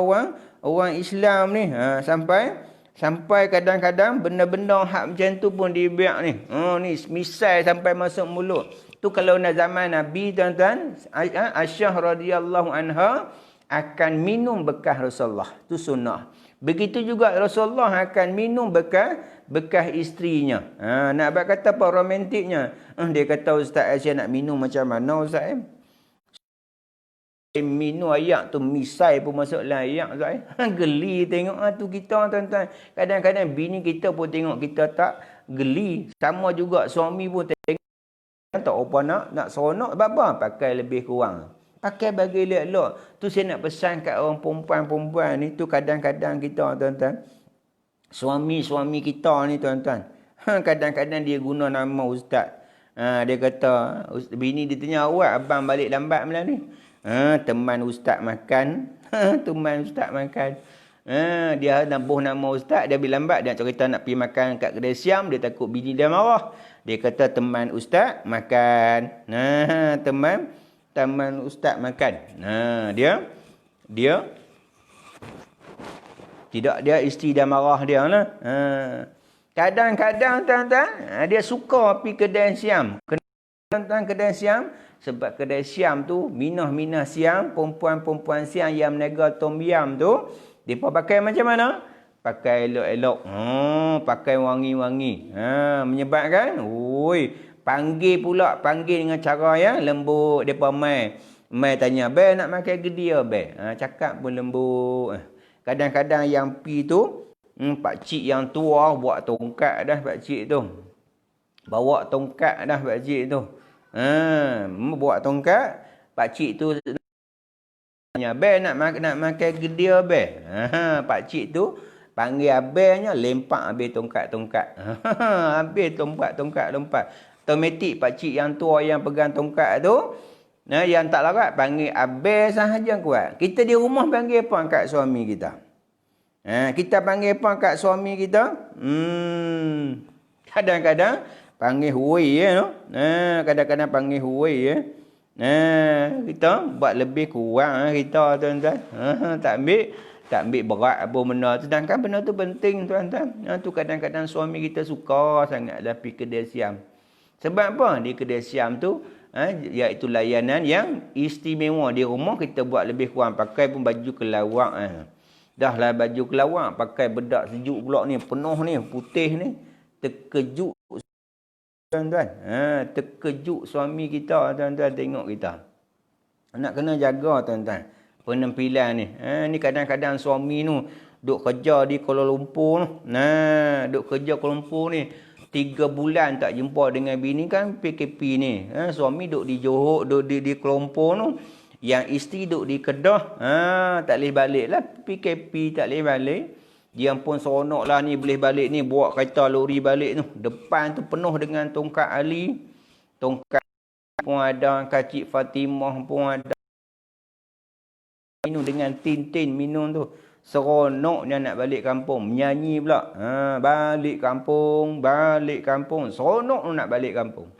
orang Islam ni. Sampai kadang-kadang benda-benda hak macam tu pun dibiak ni. Ni misal sampai masuk mulut. Tu kalau nak zaman Nabi tuan-tuan, Aisyah radhiyallahu anha akan minum bekas Rasulullah. Tu sunnah. Begitu juga Rasulullah akan minum bekas isterinya. Nak abang kata apa romantiknya? Dia kata, Ustaz Aisyah nak minum macam mana Ustaz? Minum ayak tu misai pun masuk dalam ayak Ustaz. Geli tengok tu kita tuan-tuan. Kadang-kadang bini kita pun tengok kita tak geli. Sama juga suami pun tengok tak apa nak seronok. Sebab apa? Pakai lebih kurang. Pakai bagi elok-elok. Tu saya nak pesan kat orang perempuan-perempuan ni. Tu kadang-kadang kita tuan-tuan. Suami-suami kita ni tuan-tuan. Kadang-kadang dia guna nama ustaz. Dia kata, bini dia tanya, awak abang balik lambat malam ni. Teman ustaz makan. Teman ustaz makan. Dia nabuh nama ustaz, dia bila lambat. Dia cerita nak pergi makan kat kedai Siam. Dia takut bini dia marah. Dia kata teman ustaz makan. Nah, teman ustaz makan. Nah, dia tidak, dia isteri dah marah dia lah. Kadang-kadang tuan-tuan, dia suka pergi kedai Siam. Tuan-tuan, kedai Siam, sebab kedai Siam tu, minah-minah Siam, perempuan-perempuan Siam yang menega tom yam tu, mereka pakai macam mana? Pakai elok-elok. Pakai wangi-wangi. Menyebabkan, panggil dengan cara yang lembut. Mereka mai tanya, "Be nak makan gedia, be?" Cakap pun lembut. Kadang-kadang yang pi tu, pakcik yang tua buat tongkat dah pakcik tu. Bawa tongkat dah pakcik tu. Buat tongkat, pakcik tu tanya, "Be nak makan gedia, be?" Pakcik tu panggil abangnya, lempak habis tongkat-tongkat. Habis tongkat lompat. Automatik pakcik yang tua yang pegang tongkat tu, yang tak larat, panggil abang sahaja kuat. Kita di rumah panggil apa kat suami kita? Kita panggil apa kat suami kita? Kadang-kadang panggil hui no? Kadang-kadang panggil hui kita buat lebih kurang kita tuan-tuan. Tak ambil berat apa benda tu. Sedangkan benda tu penting tuan-tuan. Tu kadang-kadang suami kita suka sangatlah pergi kedai Siam. Sebab apa? Di kedai Siam tu, iaitu layanan yang istimewa. Di rumah kita buat lebih kurang. Pakai pun baju kelawak. Dah lah baju kelawak. Pakai bedak sejuk pula ni. Penuh ni. Putih ni. Terkejut tuan-tuan. Terkejut suami kita tuan-tuan tengok kita. Nak kena jaga tuan-tuan. Penampilan ni. Ni kadang-kadang suami tu duk kerja di Kuala Lumpur tu. Duk kerja Kuala Lumpur ni 3 bulan tak jumpa dengan bini kan PKP ni. Suami duk di Johor, duk di Kuala Lumpur tu. Yang isteri duk di Kedah. Tak boleh balik lah. PKP tak boleh balik. Dia pun seronok lah ni boleh balik ni. Bawa kereta lori balik tu. Depan tu penuh dengan tongkat Ali. Tongkat pun ada. Kak Fatimah pun ada. Minum dengan tin-tin minum tu. Seronoknya nak balik kampung. Menyanyi pula. Balik kampung. Seronok nak balik kampung.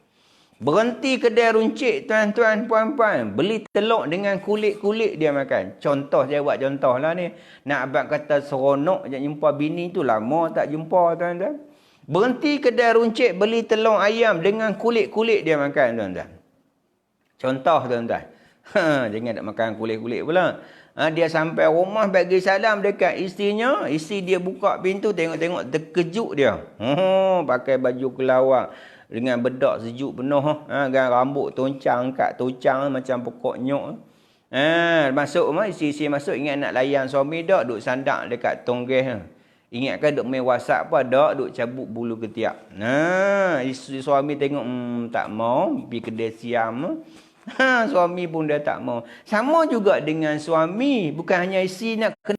Berhenti kedai runcit tuan-tuan puan-puan. Beli telur dengan kulit-kulit dia makan. Contoh, saya buat contoh lah ni. Nak abang kata seronok je jumpa bini tu. Lama tak jumpa tuan-tuan. Berhenti kedai runcit. Beli telur ayam dengan kulit-kulit dia makan tuan-tuan. Contoh tuan-tuan. Jangan nak makan kulit-kulit pula. Dia sampai rumah bagi salam dekat isterinya. Isteri dia buka pintu tengok-tengok terkejut dia. Pakai baju kelawak dengan bedak sejuk penuh. Rambut toncang kat tocang macam pokok nyok. Masuk rumah isteri masuk ingat nak layan suami dak duk sandak dekat tonggeh. Ingatkan duk main WhatsApp apa dak duk cabut bulu ketiak. Isteri suami tengok tak mau pergi kedai Siam. Suami pun dah tak mau. Sama juga dengan suami. Bukan hanya isteri nak kena.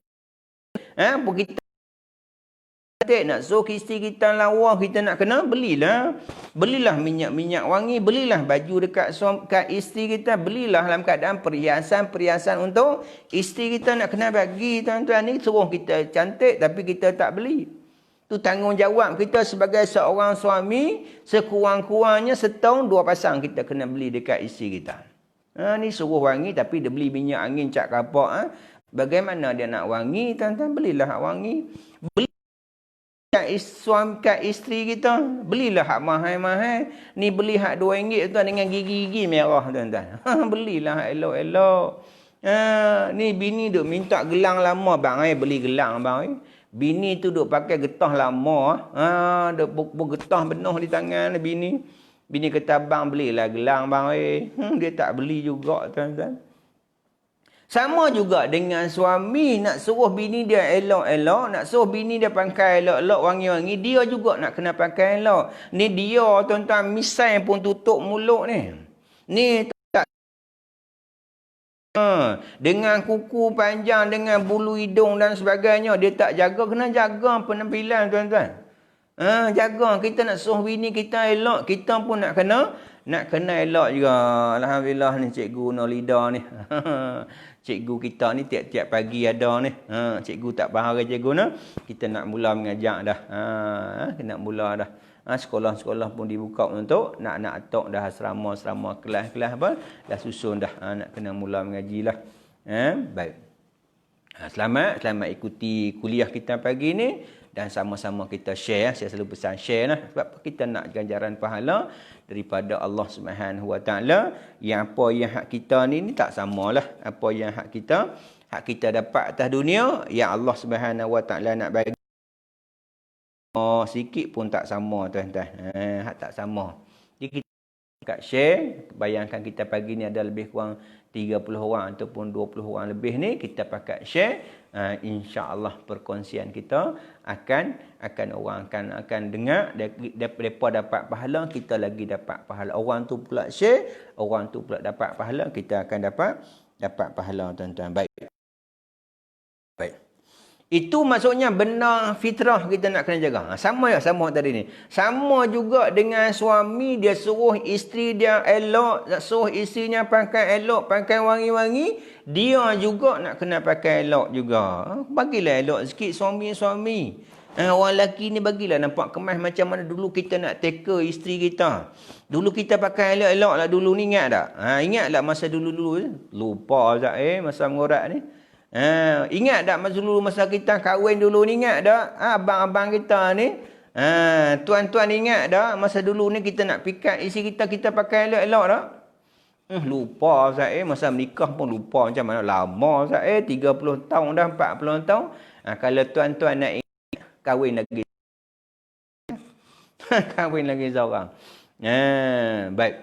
Kita nak suruh isteri kita lawa, kita nak kena, belilah. Belilah minyak-minyak wangi. Belilah baju dekat isteri kita. Belilah dalam keadaan perhiasan-perhiasan untuk isteri kita nak kena bagi. Tuan-tuan ni suruh kita cantik tapi kita tak beli. Itu tanggungjawab kita sebagai seorang suami. Sekurang-kurangnya setahun 2 pasang kita kena beli dekat isteri kita. Ni suruh wangi tapi dia beli minyak angin cak kapak. Bagaimana dia nak wangi tuan-tuan? Belilah hak wangi. Beli kat isteri kita. Belilah hak mahal-mahal. Ni beli hak RM2 tuan dengan gigi-gigi merah tuan-tuan. Belilah hak elok-elok. Ni bini duk minta gelang lama bang. Beli gelang bang. Bini tu duk pakai getah lama. Duk getah penuh di tangan bini. Bini kata abang belilah gelang bang. Dia tak beli juga tuan-tuan. Sama juga dengan suami. Nak suruh bini dia elok-elok. Nak suruh bini dia pakai elok-elok wangi-wangi. Dia juga nak kena pakai elok. Ni dia tuan-tuan misai pun tutup mulut ni. Ni tak. Dengan kuku panjang, dengan bulu hidung dan sebagainya. Dia tak jaga. Kena jaga penampilan tuan-tuan. Jaga. Kita nak suruh bini kita elok. Kita pun nak kena elok juga. Alhamdulillah ni cikgu Nolida ni. Cikgu kita ni tiap-tiap pagi ada ni. Cikgu tak faham ke cikgu ni. Kita nak mula mengajak dah. Nak mula dah. Sekolah-sekolah pun dibuka untuk nak atok dah asrama-asrama kelas-kelas apa dah susun dah. Nak kena mula mengaji lah. Baik. Selamat ikuti kuliah kita pagi ni dan sama-sama kita share. Saya selalu pesan share lah sebab kita nak ganjaran pahala daripada Allah Subhanahu Wa Taala. Yang apa yang hak kita ni tak samalah. Apa yang hak kita dapat atas dunia, yang Allah Subhanahu Wa Taala nak bagi sikit pun tak sama tuan-tuan. Hak tak sama. Jadi kita kat share, bayangkan kita pagi ni ada lebih kurang 30 orang ataupun 20 orang lebih ni, kita pakai share, insya-Allah perkongsian kita akan orang akan dengar, depa dapat pahala, kita lagi dapat pahala. Orang tu pula share, orang tu pula dapat pahala, kita akan dapat pahala tuan-tuan. Baik. Itu maksudnya benda fitrah kita nak kena jaga. Sama tadi ni. Sama juga dengan suami, dia suruh isteri dia elok, suruh isterinya pakai elok, pakai wangi-wangi, dia juga nak kena pakai elok juga. Bagilah elok sikit suami. Orang lelaki ni bagilah nampak kemas macam mana dulu kita nak teka isteri kita. Dulu kita pakai elok-elok lah dulu ni, ingat tak? Ingat tak masa dulu-dulu? Lupa tak masa mengorak ni? Ingat tak masa kita kahwin dulu ni, ingat tak? Abang-abang kita ni, tuan-tuan ingat tak? Masa dulu ni kita nak pikat isi kita pakai elok-elok tak? Lupa saya, masa menikah pun lupa macam mana. Lama saya, 30 tahun dah, 40 tahun. Kalau tuan-tuan nak ingat, kahwin lagi. Kahwin lagi seorang. Baik,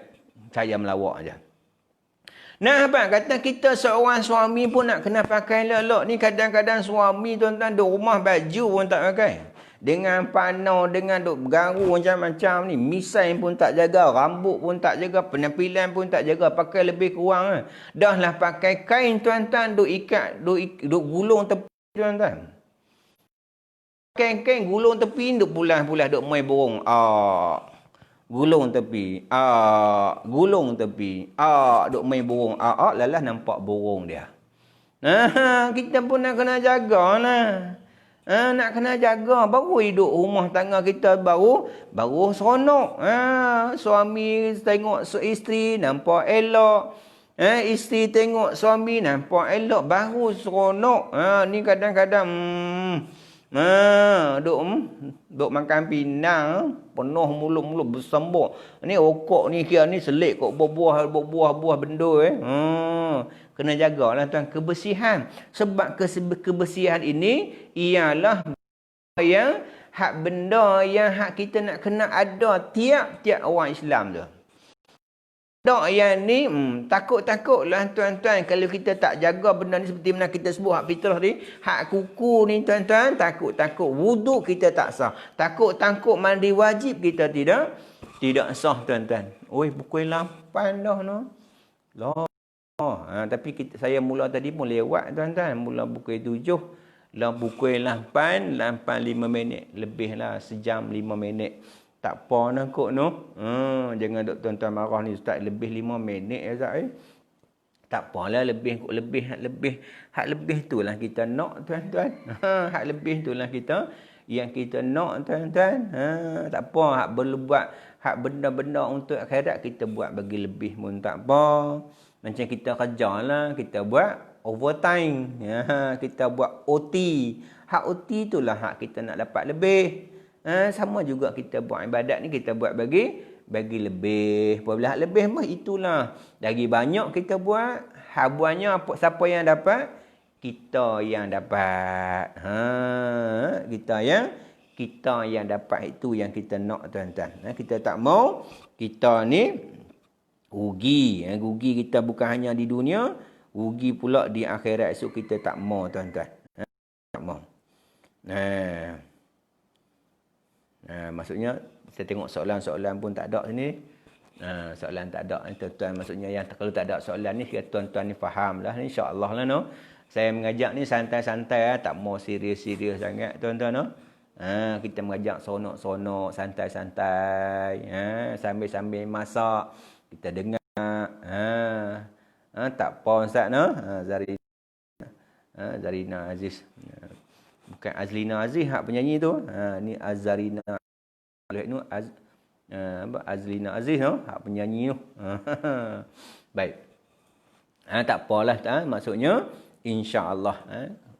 saya melawak aja. Nah, abang kata kita seorang suami pun nak kena pakai elok-elok ni. Kadang-kadang suami tuan-tuan duk rumah baju pun tak pakai. Dengan panau, dengan duk bergaru macam-macam ni. Misai pun tak jaga, rambut pun tak jaga, penampilan pun tak jaga, pakai lebih kurang. Dah lah pakai kain tuan-tuan, duk ikat, duk gulung tepi tuan-tuan. Kain-kain gulung tepi, duk pulas-pulas, duk main burung. Gulung tepi. Duk main burung. Lalah nampak burung dia. Kita pun nak kena jaga lah. Nak kena jaga. Baru hidup rumah tangga kita baru seronok. Suami tengok isteri nampak elok. Isteri tengok suami nampak elok. Baru seronok. Ni kadang-kadang duk makan pinang penuh mulut-mulut bersembur. Ni okok ni kira ni selit kok buah benda kena jagalah tuan kebersihan. Sebab kebersihan ini ialah yang hak benda yang hak kita nak kena ada tiap-tiap orang Islam tu. Dok yang ni takut-takutlah tuan-tuan kalau kita tak jaga benda ni seperti mana kita sebut hak fitrah ni, hak kuku ni tuan-tuan, takut-takut wuduk kita tak sah, takut-takut mandi wajib kita tidak sah tuan-tuan. Pukul 8 dah no. Tapi saya mula tadi pun lewat tuan-tuan, mula pukul 7 lah, pukul 8:05 minit, lebihlah sejam 5 minit. Tak apa nak kot no. Jangan dok tuan-tuan marah ni ustaz lebih 5 minit ya ustaz. Tak apalah lebih hak lebih itulah kita nak tuan-tuan. Hak lebih itulah yang kita nak tuan-tuan. Tak apa hak berbuat hak benda-benda untuk akhirat kita buat bagi lebih pun tak apa. Macam kita kerjalah, kita buat overtime. Kita buat OT. Hak OT itulah hak kita nak dapat lebih. Sama juga kita buat ibadat ni, kita buat bagi lebih. Apabila hak lebih mah itulah. Lagi banyak kita buat, habuannya siapa yang dapat? Kita yang dapat. Kita yang dapat itu yang kita nak tuan-tuan. Kita tak mau kita ni rugi. Rugi kita bukan hanya di dunia, rugi pula di akhirat esok kita tak mau tuan-tuan. Tak mau. Maksudnya saya tengok soalan-soalan pun tak ada sini. Soalan tak ada tuan-tuan, maksudnya yang kalau tak ada soalan ni tuan-tuan ni fahamlah ni insya-Allah lah no. Saya mengajak ni santai-santai tak mau serius-serius sangat tuan-tuan no. Kita mengajak sonok-sonok, santai-santai, sambil-sambil masak kita dengar. Tak apa ustaz no. Zarina Aziz. Bukan Azlina Aziz hak penyanyi tu. Ni Azarina nu Azlina Aziz no, hak penyanyi tu. Baik. Tak apalah maksudnya insya-Allah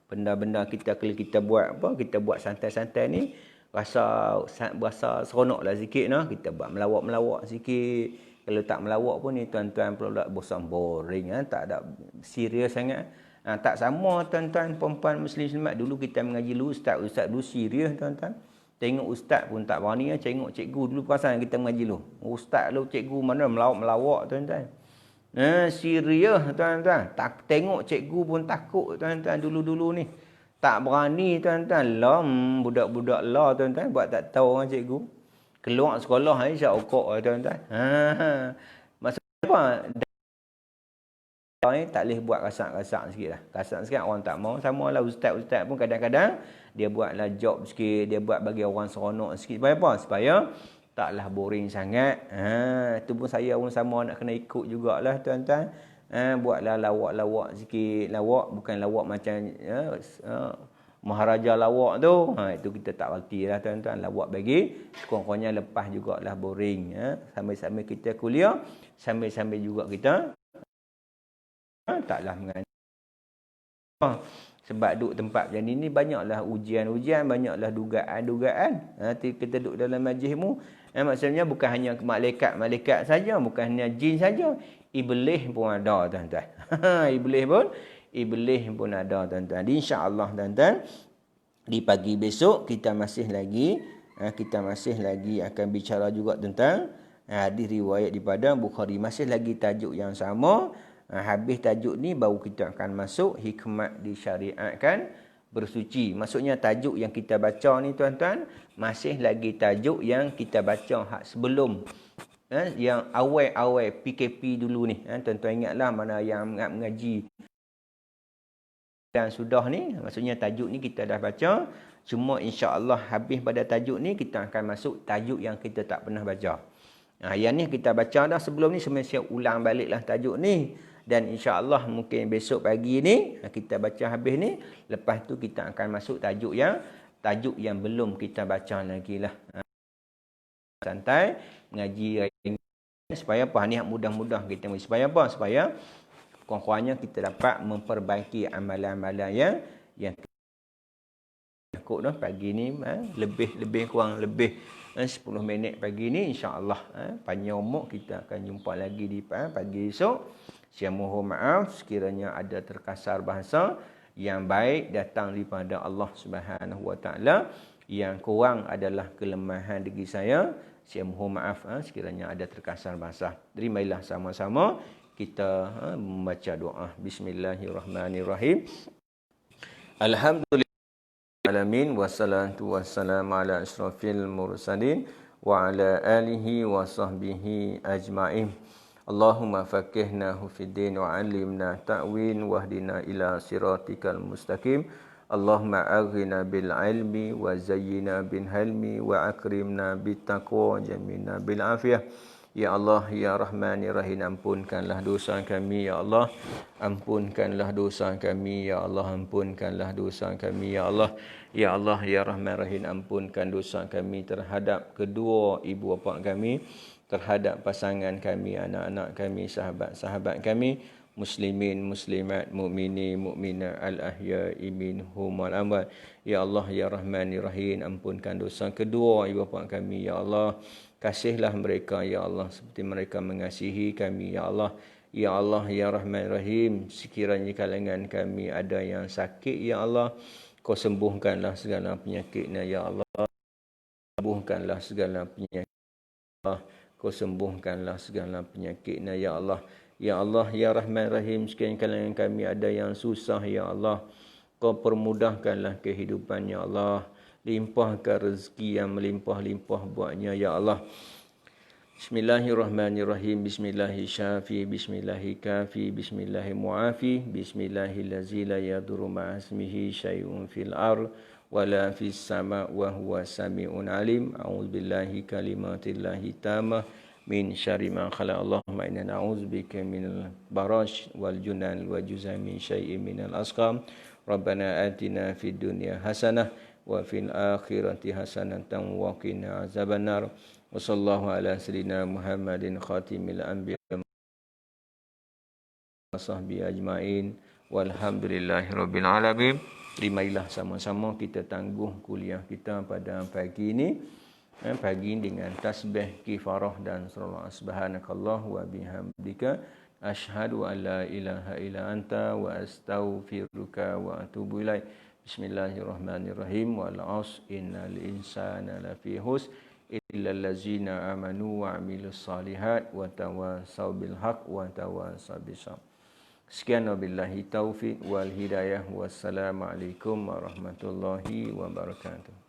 benda-benda kita kalau kita buat kita buat santai-santai ni rasa seronoklah sikit no, kita buat melawak-melawak sikit. Kalau tak melawak pun ni tuan-tuan pula bosan boring tak ada serius sangat. Tak sama tuan-tuan perempuan muslimat dulu kita mengaji dulu ustaz dulu serius tuan-tuan. Tengok ustaz pun tak berani tengok cikgu dulu perasan kita mengaji dulu. Ustaz lu cikgu mana melawak-melawak tuan-tuan. Serius tuan-tuan. Tak tengok cikgu pun takut tuan-tuan dulu-dulu ni. Tak berani tuan-tuan. Budak-budak lah tuan-tuan buat tak tahu orang cikgu. Keluar sekolah ni syak okok tuan-tuan. Maksudnya apa? Ni tak boleh buat rasak-rasak sikit lah. Rasak sikit orang tak mau. Sama lah ustaz-ustaz pun kadang-kadang dia buatlah job sikit. Dia buat bagi orang seronok sikit. Supaya apa? Supaya taklah boring sangat. Itu pun saya pun sama nak kena ikut jugalah tuan-tuan. Buatlah lawak-lawak sikit. Lawak bukan lawak macam maharaja lawak tu. Itu kita tak erti lah tuan-tuan. Lawak bagi kurang-kurangnya lepas jugalah boring. Sambil-sambil kita kuliah. Sambil-sambil juga kita taklah mengaji. Sebab duduk tempat macam ni banyaklah ujian-ujian, banyaklah dugaan-dugaan. Kita duduk dalam majlismu, maksudnya bukan hanya malaikat saja, bukan hanya jin saja, iblis pun ada tuan-tuan. Iblis pun ada tuan-tuan. Insya-Allah tuan-tuan, di pagi besok kita masih lagi akan bicara juga tentang hadis riwayat daripada Bukhari, masih lagi tajuk yang sama. Habis tajuk ni baru kita akan masuk hikmat disyariatkan bersuci. Maksudnya tajuk yang kita baca ni tuan-tuan masih lagi tajuk yang kita baca hak sebelum yang awal-awal PKP dulu ni. Tuan-tuan ingatlah mana yang mengaji dan sudah ni, maksudnya tajuk ni kita dah baca. Cuma insya-Allah habis pada tajuk ni kita akan masuk tajuk yang kita tak pernah baca. Yang ni kita baca dah sebelum ni, semestinya ulang baliklah tajuk ni. Dan insya-Allah mungkin besok pagi ni kita baca habis ni, lepas tu kita akan masuk tajuk yang belum kita baca lagi lah. Santai mengaji supaya apa ni mudah-mudah kita supaya apa? Supaya kurang-kurangnya kita dapat memperbaiki amalan-amalan yang takut dah pagi ni lebih kurang 10 minit pagi ni insya-Allah. Panjang umur kita akan jumpa lagi di pagi esok. Saya mohon maaf sekiranya ada terkasar bahasa yang baik datang daripada Allah Subhanahu Wa Taala, yang kurang adalah kelemahan diri saya. Saya mohon maaf sekiranya ada terkasar bahasa. Terimalah sama-sama kita membaca doa. Bismillahirrahmanirrahim. Alhamdulillah alamin wassalatu wassalamu ala asyrafil mursalin wa ala alihi wa sahbihi ajma'in. Allahumma faqihnahu fid din wa 'allimna ta'win wahdina ila siratikal mustaqim. Allahumma aghina bil ilmi wa zayyina bil hilmi wa akrimna bit taqwa jamina bil afiyah. Ya Allah, ya Rahman, ya Rahim, ampunkanlah dosa kami, ya Allah. Ampunkanlah dosa kami, ya Allah. Ampunkanlah dosa kami, ya Allah. Ya Allah, ya Rahman, Rahim, ampunkan dosa kami terhadap kedua ibu bapa kami, terhadap pasangan kami, anak-anak kami, sahabat-sahabat kami, muslimin, muslimat, mukminin, mukminat, al-ahya'i minhum wal amwat. Ya Allah, ya Rahman, ya Rahim, ampunkan dosa kedua ibu bapa kami, ya Allah. Kasihlah mereka, ya Allah, seperti mereka mengasihi kami, ya Allah. Ya Allah, ya Rahman, Rahim, sekiranya kalangan kami ada yang sakit, ya Allah, Kau sembuhkanlah segala penyakitnya, ya Allah. Sembuhkanlah segala penyakit, ya Allah. Kau sembuhkanlah segala penyakitnya, ya Allah. Ya Allah, ya Rahman, Rahim, sekiranya kalangan kami ada yang susah, ya Allah, Kau permudahkanlah kehidupannya, ya Allah. Limpahkan rezeki yang melimpah-limpah buatnya, ya Allah. Bismillahirrahmanirrahim. Bismillahirrahmanirrahim. Bismillahirrahmanirrahim. Bismillahirrahmanirrahim. Bismillahirrahmanirrahim. La yadurru ma'asmihi syai'un fil ard wala fis sama' wa huwa sami'un alim. A'udzubillahi kalimatillahi tammah min syarri ma khalaq. Allahumma inna na'udzubika minal barash wal junal wa juzami syai'in minal asqam. Rabbana atina fid dunya hasanah wa fil akhirati hasanatan wa qina azabannar. Wa sallallahu ala sayyidina Muhammadin khatimil anbiya wa sahbihi ajma'in. Walhamdulillahirabbil alamin. Marilah sama-sama kita tangguh kuliah kita pada pagi ini. Pagi dengan tasbih, kifarah dan salawat. Subhanakallah wa bihamdika asyhadu an la ilaha illa anta wa astaghfiruka wa atubu ilaik. Bismillahirrahmanirrahim. Wal 'asr innal insana lafi khusr illa allazina amanu wa 'amilus solihat wa tawassaw bil haqq wa tawassaw bis sabr. Sekian wabillahi taufik wal hidayah. Wassalamualaikum warahmatullahi wabarakatuh.